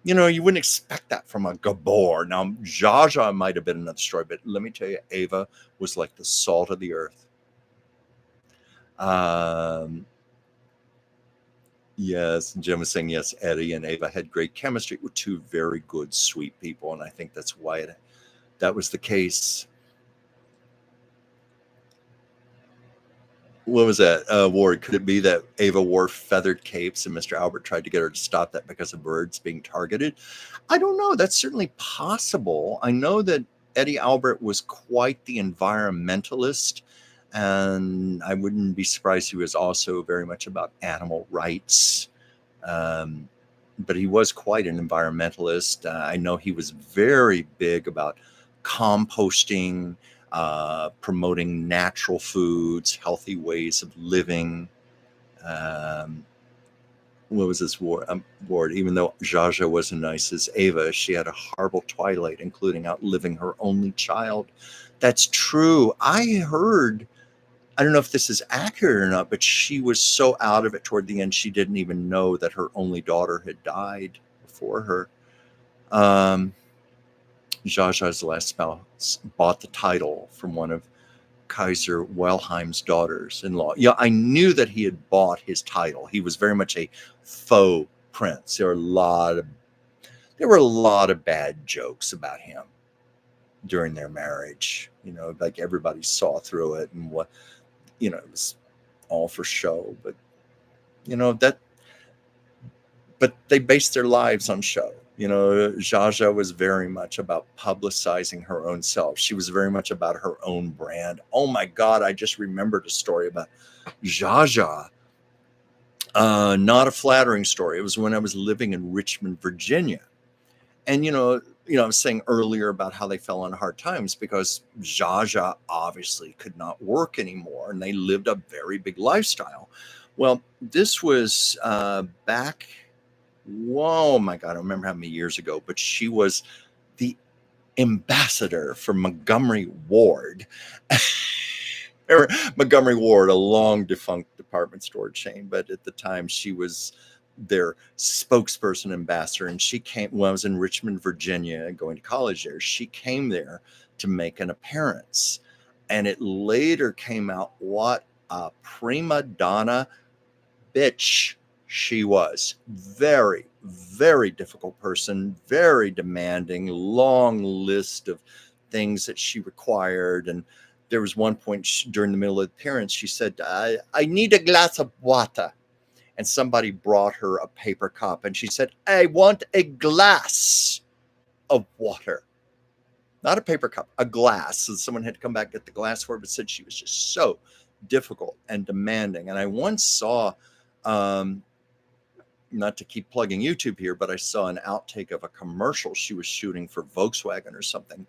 [SPEAKER 1] You know, you wouldn't expect that from a Gabor. Now, Zsa Zsa might have been another story, but let me tell you, Ava was like the salt of the earth. Yes, Jim was saying, yes, Eddie and Ava had great chemistry. Were two very good, sweet people, and I think that's why that was the case. What was that, Ward? Could it be that Ava wore feathered capes and Mr. Albert tried to get her to stop that because of birds being targeted? I don't know. That's certainly possible. I know that Eddie Albert was quite the environmentalist, and I wouldn't be surprised he was also very much about animal rights. But he was quite an environmentalist. I know he was very big about composting, promoting natural foods, healthy ways of living. What was this word? Even though Zsa Zsa wasn't nice as Ava, she had a horrible twilight, including outliving her only child. That's true. I heard, I don't know if this is accurate or not, but she was so out of it toward the end, she didn't even know that her only daughter had died before her. Zsa Zsa's last spouse bought the title from one of Kaiser Wilhelm's daughters-in-law. Yeah, I knew that he had bought his title. He was very much a faux prince. There were a lot of bad jokes about him during their marriage. You know, like everybody saw through it, and what, you know, it was all for show. But you know but they based their lives on show. You know, Zsa Zsa was very much about publicizing her own self. She was very much about her own brand. Oh my God, I just remembered a story about Zsa Zsa. Not a flattering story. It was when I was living in Richmond, Virginia. And, I was saying earlier about how they fell on hard times because Zsa Zsa obviously could not work anymore, and they lived a very big lifestyle. Well, this was back whoa, my God, I don't remember how many years ago, but she was the ambassador for Montgomery Ward. Montgomery Ward, a long defunct department store chain, but at the time she was their spokesperson ambassador. And she came when I was in Richmond, Virginia, going to college there. She came there to make an appearance. And it later came out what a prima donna bitch she was. Very, very difficult person, very demanding, long list of things that she required. And there was one point during the middle of the appearance, she said, I need a glass of water. And somebody brought her a paper cup and she said, I want a glass of water. Not a paper cup, a glass. So someone had to come back and get the glass for her, but said she was just so difficult and demanding. And I once saw, not to keep plugging YouTube here, but I saw an outtake of a commercial she was shooting for Volkswagen or something.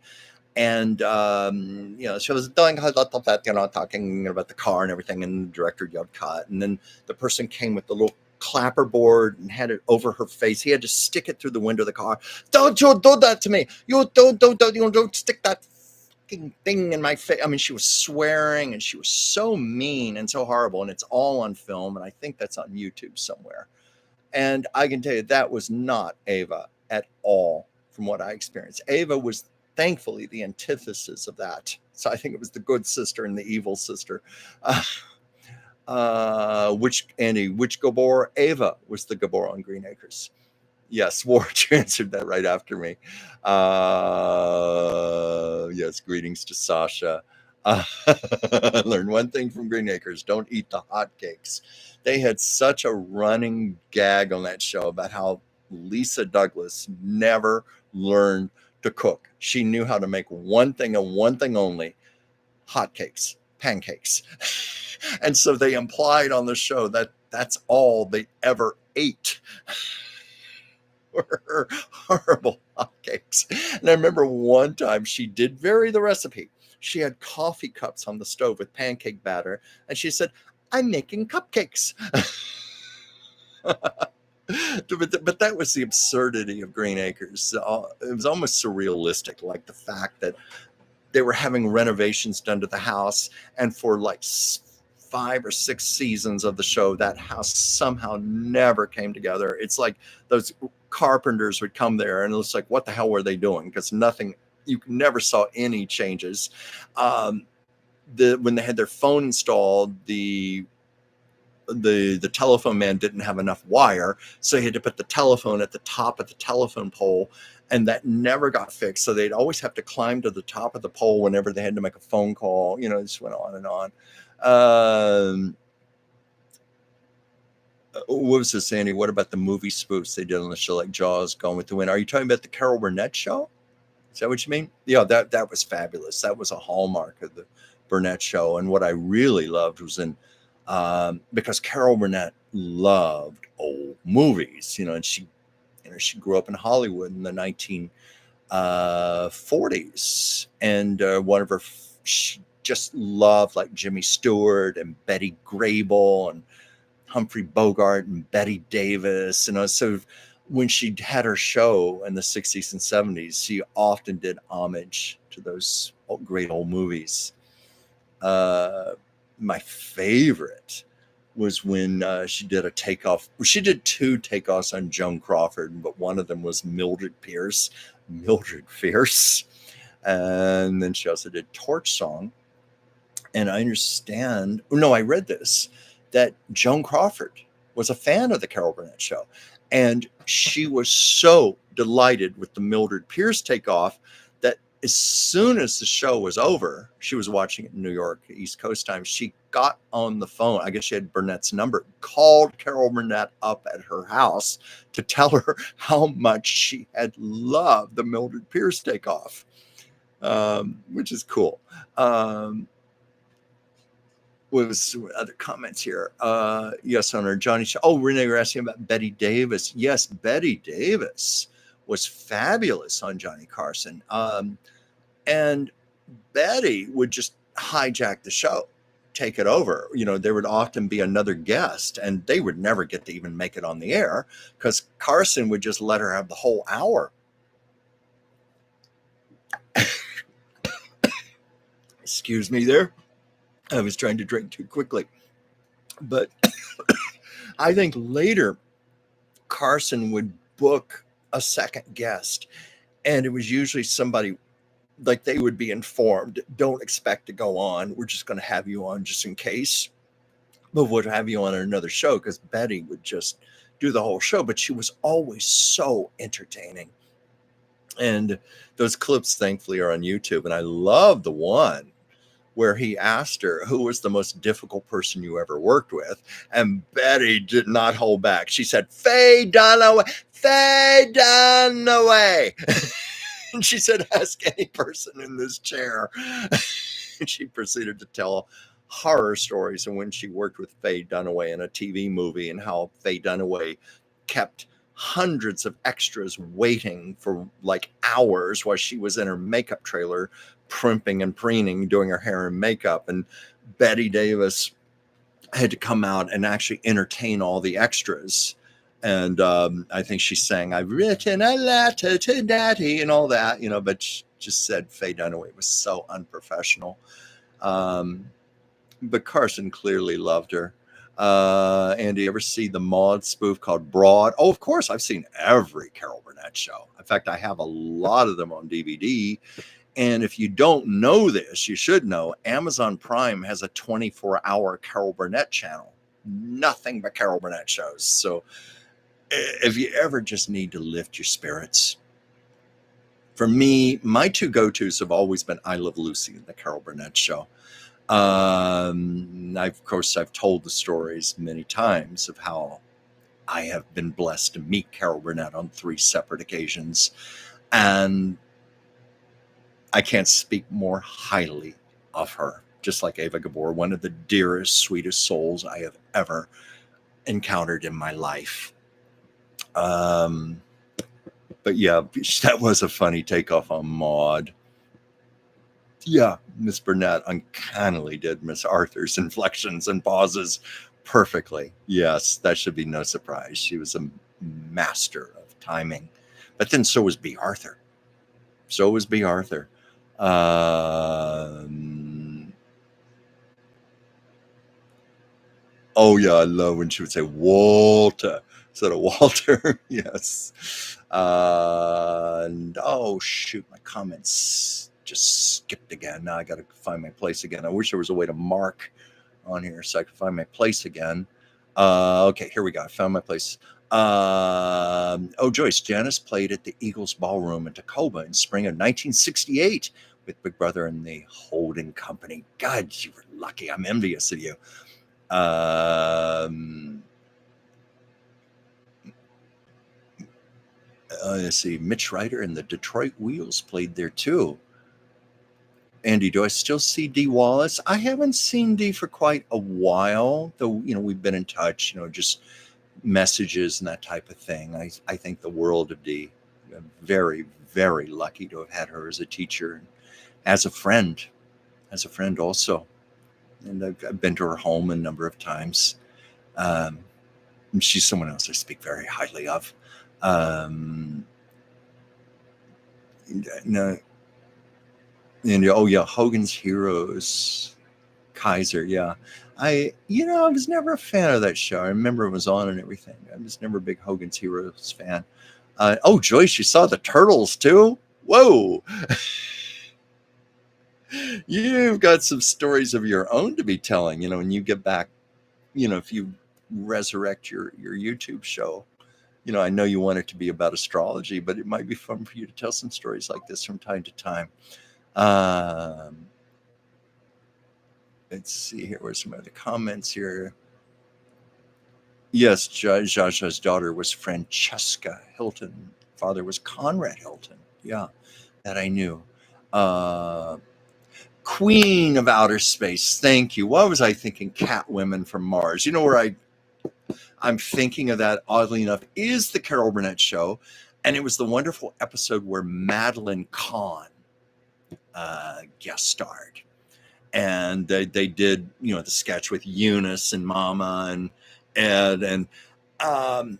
[SPEAKER 1] And, she was doing a lot of that, talking about the car and everything. And the director yelled cut. And then the person came with the little clapper board and had it over her face. He had to stick it through the window of the car. Don't you do that to me. You don't stick that fucking thing in my face. I mean, she was swearing and she was so mean and so horrible. And it's all on film. And I think that's on YouTube somewhere. And I can tell you that was not Ava at all from what I experienced. Ava was thankfully the antithesis of that. So I think it was the good sister and the evil sister. Which Gabor? Ava was the Gabor on Green Acres. Yes, Ward, you answered that right after me. Yes, greetings to Sasha. Learn one thing from Green Acres: don't eat the hotcakes. They had such a running gag on that show about how Lisa Douglas never learned to cook. She knew how to make one thing and one thing only: hotcakes, pancakes. And so they implied on the show that that's all they ever ate. Were horrible hotcakes. And I remember one time she did vary the recipe. She had coffee cups on the stove with pancake batter, and she said, I'm making cupcakes. But that was the absurdity of Green Acres. It was almost surrealistic, like the fact that they were having renovations done to the house, and for like 5 or 6 seasons of the show, that house somehow never came together. It's like those carpenters would come there and it was like, what the hell were they doing? Because nothing, you never saw any changes. When they had their phone installed, the telephone man didn't have enough wire, so he had to put the telephone at the top of the telephone pole, and that never got fixed. So they'd always have to climb to the top of the pole whenever they had to make a phone call. It just went on and on. What was this, Andy? What about the movie spoofs they did on the show, like Jaws, Gone with the Wind? Are you talking about the Carol Burnett show? Is that what you mean? Yeah, that was fabulous. That was a hallmark of the Burnett show. And what I really loved was because Carol Burnett loved old movies, and she grew up in Hollywood in the 1940s, and one of her, she just loved like Jimmy Stewart and Betty Grable and Humphrey Bogart and Betty Davis. So when she had her show in the 60s and 70s, she often did homage to those great old movies. My favorite was when she did a takeoff. She did 2 takeoffs on Joan Crawford, but one of them was Mildred Fierce. And then she also did Torch Song. And I read this, that Joan Crawford was a fan of the Carol Burnett show. And she was so delighted with the Mildred Pierce takeoff that as soon as the show was over, she was watching it in New York, East Coast time. She got on the phone. I guess she had Burnett's number, called Carol Burnett up at her house to tell her how much she had loved the Mildred Pierce takeoff, which is cool. What was other comments here? Yes, on our Johnny show. Oh, Renee, you're asking about Betty Davis. Yes, Betty Davis was fabulous on Johnny Carson. And Betty would just hijack the show. take it over. There would often be another guest, and they would never get to even make it on the air because Carson would just let her have the whole hour. Excuse me there. I was trying to drink too quickly. But I think later Carson would book a second guest, and it was usually somebody like they would be informed, don't expect to go on. We're just going to have you on just in case. But we'll have you on another show because Betty would just do the whole show. But she was always so entertaining. And those clips, thankfully, are on YouTube. And I love the one where he asked her who was the most difficult person you ever worked with. And Betty did not hold back. She said, Faye Dunaway, Faye Dunaway. And she said, ask any person in this chair. And she proceeded to tell horror stories of when she worked with Faye Dunaway in a TV movie and how Faye Dunaway kept hundreds of extras waiting for like hours while she was in her makeup trailer, primping and preening, doing her hair and makeup. And Betty Davis had to come out and actually entertain all the extras. And I think she sang, I've written a letter to Daddy and all that, but she just said Faye Dunaway was so unprofessional. But Carson clearly loved her. Andy, you ever see the Maude spoof called Broad? Oh, of course. I've seen every Carol Burnett show. In fact, I have a lot of them on DVD. And if you don't know this, you should know Amazon Prime has a 24-hour Carol Burnett channel. Nothing but Carol Burnett shows. So if you ever just need to lift your spirits, for me, my two go-tos have always been I Love Lucy and the Carol Burnett show. Of course, I've told the stories many times of how I have been blessed to meet Carol Burnett on 3 separate occasions. And I can't speak more highly of her, just like Ava Gabor, one of the dearest, sweetest souls I have ever encountered in my life. But yeah, that was a funny takeoff on Maude. Yeah, Miss Burnett uncannily did Miss Arthur's inflections and pauses perfectly. Yes, that should be no surprise. She was a master of timing. But then so was B. Arthur. Oh yeah, I love when she would say Walter instead of Walter. Yes. And oh shoot, my comments just skipped again. Now I got to find my place again. I wish there was a way to mark on here so I could find my place again. Okay, here we go. I found my place. Joyce, Janice played at the Eagles Ballroom in Tacoma in spring of 1968 with Big Brother and the Holding Company. God, you were lucky. I'm envious of you. Let's see. Mitch Ryder and the Detroit Wheels played there too. Andy, do I still see Dee Wallace? I haven't seen Dee for quite a while, though, we've been in touch, just messages and that type of thing. I think the world of Dee. I'm very, very lucky to have had her as a teacher and as a friend also. And I've been to her home a number of times. She's someone else I speak very highly of. No. And Hogan's Heroes, Kaiser. Yeah. I was never a fan of that show. I remember it was on and everything. I was never a big Hogan's Heroes fan. Joyce, you saw the Turtles too? Whoa. You've got some stories of your own to be telling, when you get back, if you resurrect your YouTube show. I know you want it to be about astrology, but it might be fun for you to tell some stories like this from time to time. Let's see here. Where's some other comments here? Yes, Zsa daughter was Francesca Hilton. Father was Conrad Hilton. Yeah, that I knew. Queen of Outer Space. Thank you. What was I thinking? Catwomen from Mars. Where I'm thinking of that, oddly enough, is the Carol Burnett show. And it was the wonderful episode where Madeline Kahn guest starred. and they did, the sketch with Eunice and Mama and Ed, and um,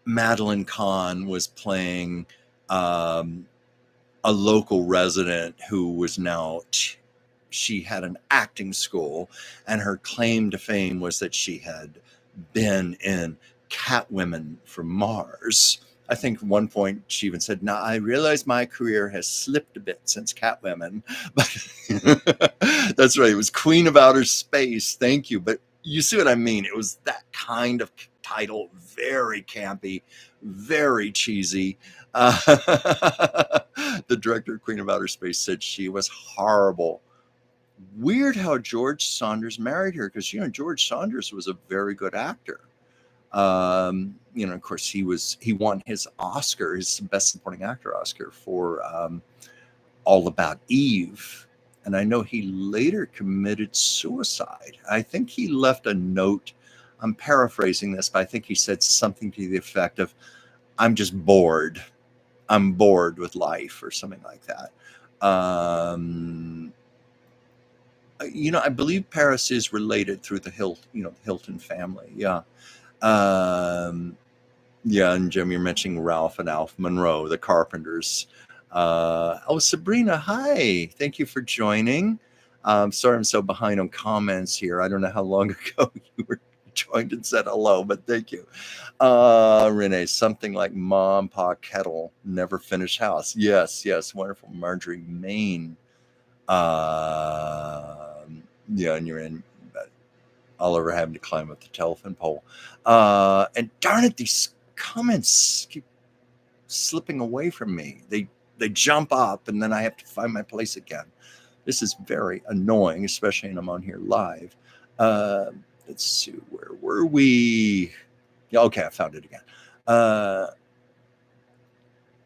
[SPEAKER 1] Madeline Kahn was playing um, a local resident who was now, she had an acting school, and her claim to fame was that she had been in Catwomen from Mars. I think at one point she even said, "Now I realize my career has slipped a bit since Catwomen," but that's right. It was Queen of Outer Space. Thank you. But you see what I mean? It was that kind of title, very campy, very cheesy. The director of Queen of Outer Space said she was horrible. Weird how George Saunders married her, because George Saunders was a very good actor. Of course, he won his Oscar, his Best Supporting Actor Oscar for All About Eve, and I know he later committed suicide. I think he left a note. I'm paraphrasing this, but I think he said something to the effect of, "I'm just bored. I'm bored with life," or something like that. I believe Paris is related through the Hilton family. Yeah. Yeah, and Jim, you're mentioning Ralph and Alf Monroe, the Carpenters. Sabrina, hi. Thank you for joining. Sorry I'm so behind on comments here. I don't know how long ago you were joined and said hello, but thank you. Renee, something like Mom, Pa, Kettle, Never Finished House. Yes, wonderful. Marjorie Main. Yeah, and you're in Oliver having to climb up the telephone pole. And darn it, these comments keep slipping away from me. They jump up, and then I have to find my place again. This is very annoying, especially when I'm on here live. Let's see, where were we? Yeah, okay, I found it again.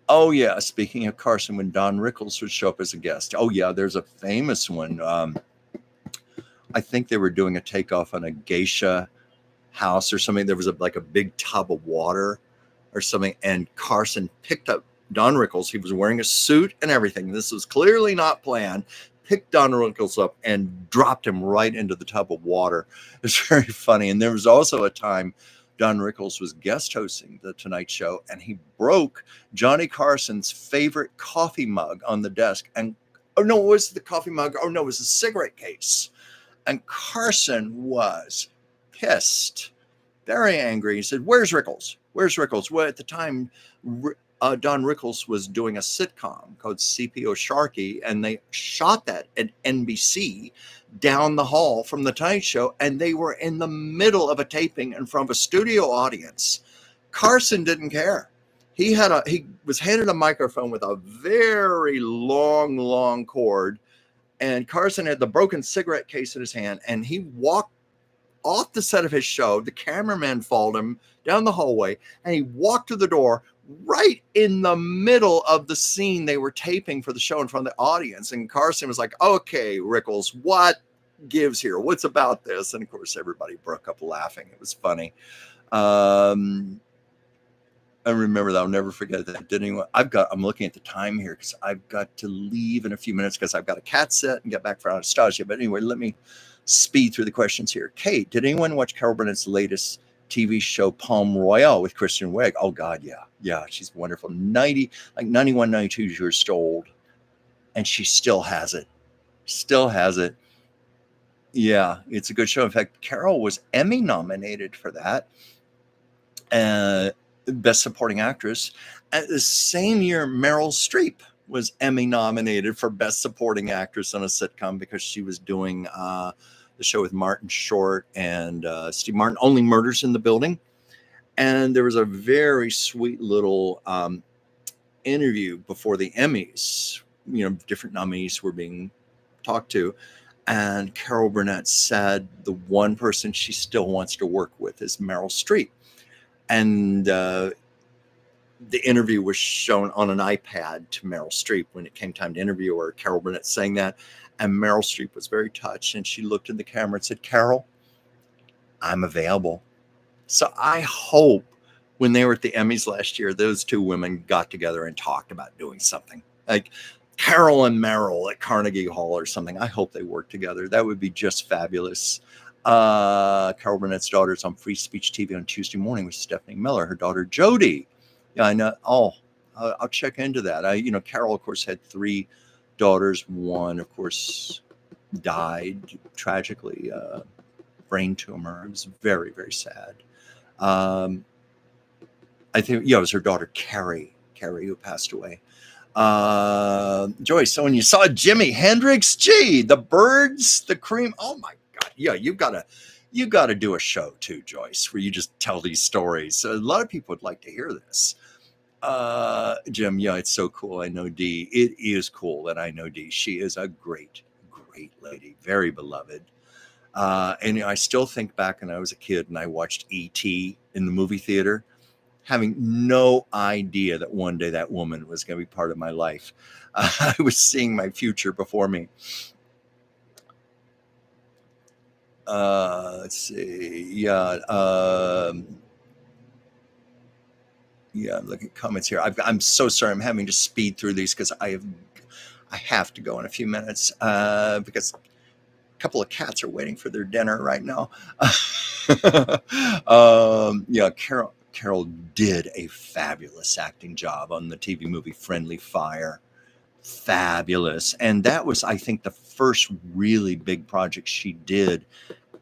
[SPEAKER 1] Oh yeah, speaking of Carson, when Don Rickles would show up as a guest. Oh yeah, there's a famous one. I think they were doing a takeoff on a geisha house or something. There was like a big tub of water or something, and Carson picked up Don Rickles. He was wearing a suit and everything. This was clearly not planned. Picked Don Rickles up and dropped him right into the tub of water. It's very funny. And there was also a time Don Rickles was guest hosting the Tonight Show, and he broke Johnny Carson's favorite coffee mug on the desk. And it was the coffee mug. It was a cigarette case. And Carson was pissed, very angry. He said, "Where's Rickles? Where's Rickles?" Well, at the time, Don Rickles was doing a sitcom called CPO Sharkey, and they shot that at NBC down the hall from the Tonight Show, and they were in the middle of a taping in front of a studio audience. Carson didn't care. He was handed a microphone with a very long cord, and Carson had the broken cigarette case in his hand, and he walked off the set of his show. The cameraman followed him down the hallway, and he walked to the door right in the middle of the scene they were taping for the show in front of the audience. And Carson was like, "Okay, Rickles, what gives here? What's about this?" And of course, everybody broke up laughing. It was funny. I remember that. I'll never forget that. I'm looking at the time here because I've got to leave in a few minutes because I've got a cat sit and get back for Anastasia. But anyway, let me speed through the questions here. Kate, did anyone watch Carol Burnett's latest TV show, Palm Royale, with Kristen Wiig? Oh God, yeah. Yeah, she's wonderful. 91, 92 years old. And she still has it. Still has it. Yeah, it's a good show. In fact, Carol was Emmy nominated for that. Best Supporting Actress. At the same year, Meryl Streep was Emmy nominated for Best Supporting Actress on a sitcom because she was doing the show with Martin Short and Steve Martin, Only Murders in the Building. And there was a very sweet little interview before the Emmys. Different nominees were being talked to. And Carol Burnett said the one person she still wants to work with is Meryl Streep. And the interview was shown on an iPad to Meryl Streep when it came time to interview her. Carol Burnett saying that. And Meryl Streep was very touched. And she looked in the camera and said, "Carol, I'm available." So I hope when they were at the Emmys last year, those two women got together and talked about doing something. Like, Carol and Merrill at Carnegie Hall or something. I hope they work together. That would be just fabulous. Carol Burnett's daughter's on Free Speech TV on Tuesday morning with Stephanie Miller, her daughter Jody. Yeah, I know. Oh, I'll check into that. Carol, of course, had 3 daughters. One, of course, died tragically, brain tumor. It was very, very sad. I think, it was her daughter, Carrie, who passed away. Joyce, so when you saw Jimi Hendrix, gee, the birds, the cream, oh my God. Yeah, you gotta do a show too, Joyce, where you just tell these stories. So a lot of people would like to hear this. Jim, yeah, it's so cool. I know Dee. It is cool that I know Dee. She is a great, great lady, very beloved. And I still think back when I was a kid and I watched E.T. in the movie theater, having no idea that one day that woman was going to be part of my life. I was seeing my future before me. Let's see. Yeah. Yeah, I'm looking at comments here. I'm so sorry. I'm having to speed through these because I have to go in a few minutes because a couple of cats are waiting for their dinner right now. Yeah, Carol did a fabulous acting job on the TV movie Friendly Fire. Fabulous. And that was, I think, the first really big project she did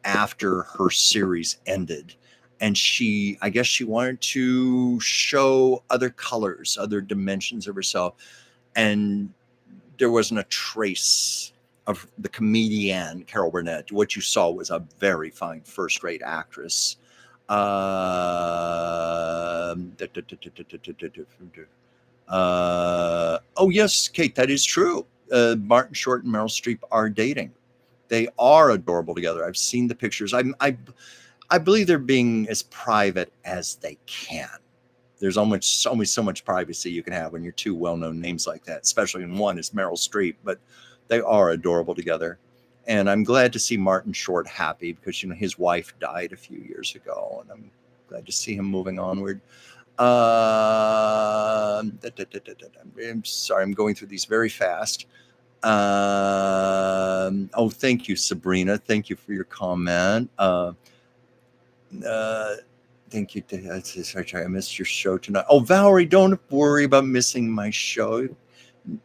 [SPEAKER 1] after her series ended. And I guess she wanted to show other colors, other dimensions of herself. And there wasn't a trace of the comedian Carol Burnett. What you saw was a very fine first-rate actress. Oh yes, Kate, that is true. Martin Short and Meryl Streep are dating. They are adorable together. I've seen the pictures. I believe they're being as private as they can. There's only so much privacy you can have when you're 2 well-known names like that, especially when one is Meryl Streep. But they are adorable together. And I'm glad to see Martin Short happy because, his wife died a few years ago, and I'm glad to see him moving onward. I'm sorry, I'm going through these very fast. Oh, thank you, Sabrina. Thank you for your comment. Thank you. I missed your show tonight. Oh, Valerie, don't worry about missing my show.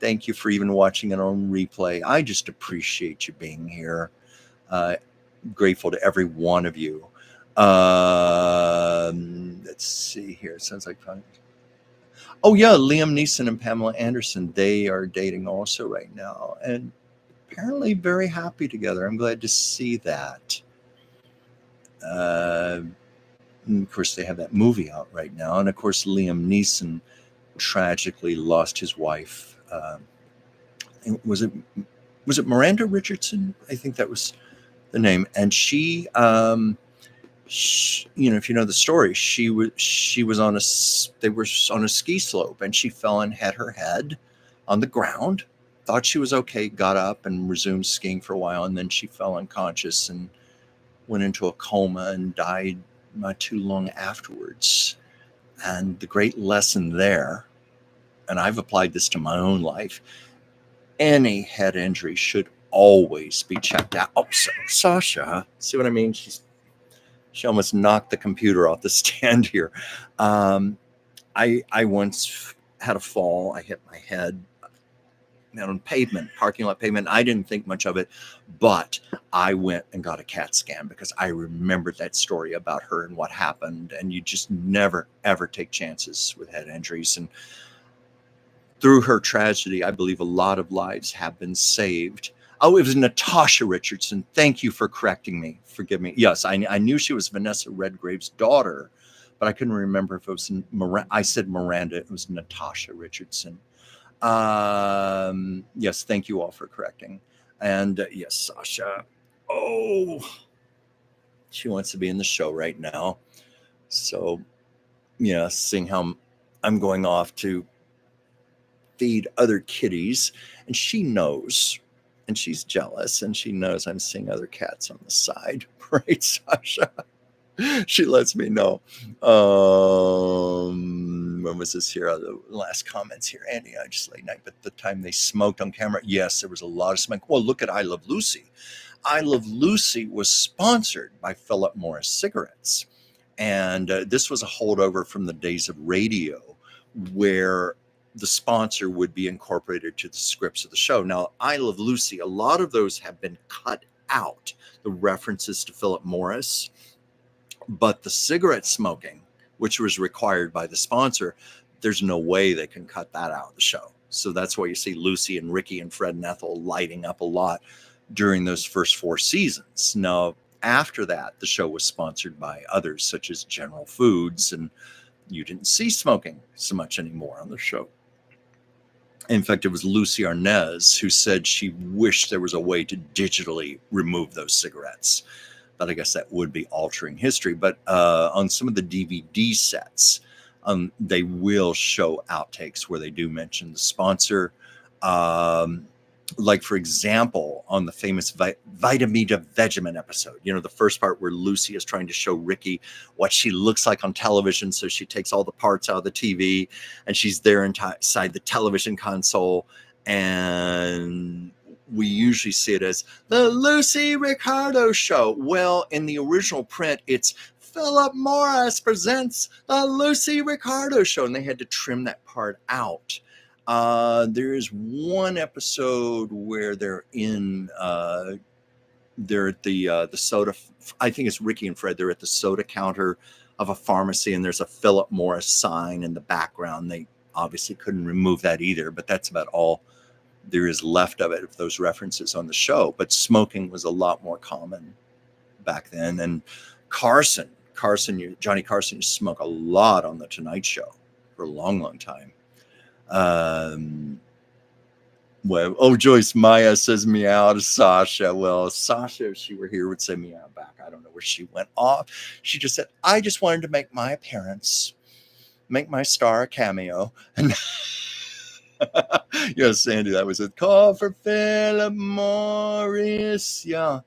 [SPEAKER 1] Thank you for even watching it on replay. I just appreciate you being here. Grateful to every one of you. Let's see here. It sounds like fun. Oh yeah, Liam Neeson and Pamela Anderson. They are dating also right now, and apparently very happy together. I'm glad to see that. And of course, they have that movie out right now, and of course, Liam Neeson tragically lost his wife. Was it Miranda Richardson? I think that was the name. And she, if you know the story, they were on a ski slope, and she fell and hit her head on the ground. Thought she was okay, got up and resumed skiing for a while, and then she fell unconscious and went into a coma and died not too long afterwards. And the great lesson there, and I've applied this to my own life, any head injury should always be checked out. Oh, Sasha, see what I mean? She almost knocked the computer off the stand here. I once had a fall. I hit my head on parking lot pavement. I didn't think much of it, but I went and got a CAT scan because I remembered that story about her and what happened. And you just never, ever take chances with head injuries. And through her tragedy, I believe a lot of lives have been saved. Oh, it was Natasha Richardson. Thank you for correcting me. Forgive me. Yes, I knew she was Vanessa Redgrave's daughter, but I couldn't remember if it was Miranda. I said Miranda. It was Natasha Richardson. Yes, thank you all for correcting. And yes, Sasha. Oh, she wants to be in the show right now. So, seeing how I'm going off to feed other kitties, and she knows, and she's jealous, and she knows I'm seeing other cats on the side. Right, Sasha? She lets me know. when was this here? The last comments here, Andy. I just late night, but the time they smoked on camera, yes, there was a lot of smoke. Well, look at I Love Lucy. I Love Lucy was sponsored by Philip Morris cigarettes, and this was a holdover from the days of radio, where the sponsor would be incorporated to the scripts of the show. Now, I Love Lucy, a lot of those have been cut out, the references to Philip Morris, but the cigarette smoking, which was required by the sponsor, there's no way they can cut that out of the show. So that's why you see Lucy and Ricky and Fred and Ethel lighting up a lot during those first 4 seasons. Now, after that, the show was sponsored by others, such as General Foods, and you didn't see smoking so much anymore on the show. In fact, it was Lucille Arnaz who said she wished there was a way to digitally remove those cigarettes. But I guess that would be altering history. But on some of the DVD sets, they will show outtakes where they do mention the sponsor. Like, for example, on the famous Vitamita Vegemin episode, you know, the first part where Lucy is trying to show Ricky what she looks like on television. So she takes all the parts out of the TV and she's there inside the television console. And we usually see it as the Lucy Ricardo Show. Well, in the original print, it's Philip Morris presents the Lucy Ricardo Show. And they had to trim that part out. There is one episode where they're at the soda. I think it's Ricky and Fred. They're at the soda counter of a pharmacy, and there's a Philip Morris sign in the background. They obviously couldn't remove that either, but that's about all there is left of it, of those references on the show. But smoking was a lot more common back then. And Johnny Carson used to smoke a lot on the Tonight Show for a long, long time. Well, Joyce Maya says meow to Sasha. Well, Sasha, if she were here, would say meow back. I don't know where she went off. She just said, I just wanted to make my appearance, make my star a cameo. And yes, Sandy, that was it. Call for Philip Morris. Yeah.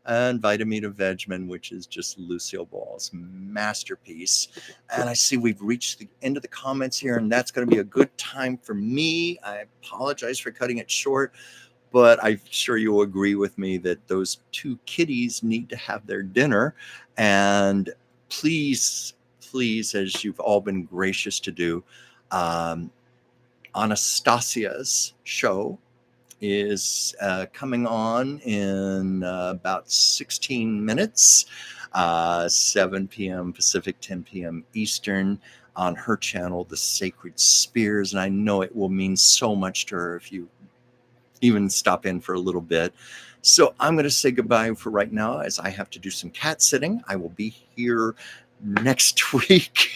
[SPEAKER 1] And Vitamita Vegemin, which is just Lucille Ball's masterpiece. And I see we've reached the end of the comments here, and that's going to be a good time for me. I apologize for cutting it short, but I'm sure you'll agree with me that those 2 kitties need to have their dinner. And please, as you've all been gracious to do, Anastasia's show is coming on in about 16 minutes, 7 p.m. Pacific, 10 p.m. Eastern, on her channel, The Sacred Spears. And I know it will mean so much to her if you even stop in for a little bit. So I'm going to say goodbye for right now, as I have to do some cat sitting. I will be here next week.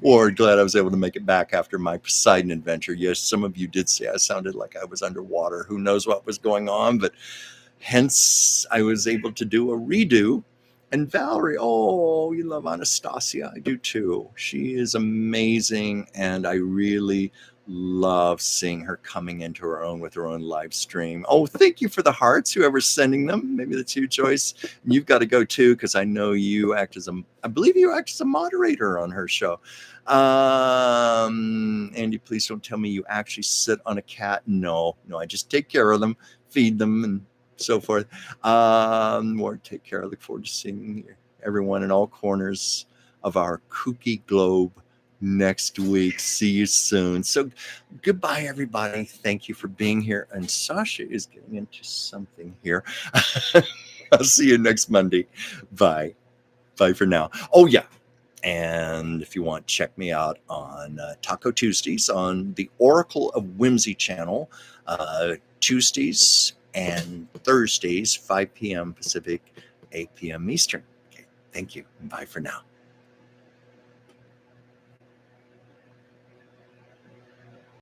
[SPEAKER 1] Or glad I was able to make it back after my Poseidon adventure. Yes, some of you did say I sounded like I was underwater. Who knows what was going on, but hence I was able to do a redo. And Valerie, oh, you love Anastasia. I do too. She is amazing, and I really love seeing her coming into her own with her own live stream. Oh, thank you for the hearts, whoever's sending them. Maybe that's you, Joyce. And you've got to go too, because I know you I believe you act as a moderator on her show. Andy, please don't tell me you actually sit on a cat. No, I just take care of them, feed them, and so forth. More take care. I look forward to seeing everyone in all corners of our kooky globe next week. See you soon. So goodbye, everybody. Thank you for being here. And Sasha is getting into something here. I'll see you next Monday. Bye for now. Oh yeah, and if you want, check me out on Taco Tuesdays on the Oracle of Whimsy channel, Tuesdays and Thursdays, 5 p.m. Pacific, 8 p.m. Eastern. Okay, thank you. Bye for now.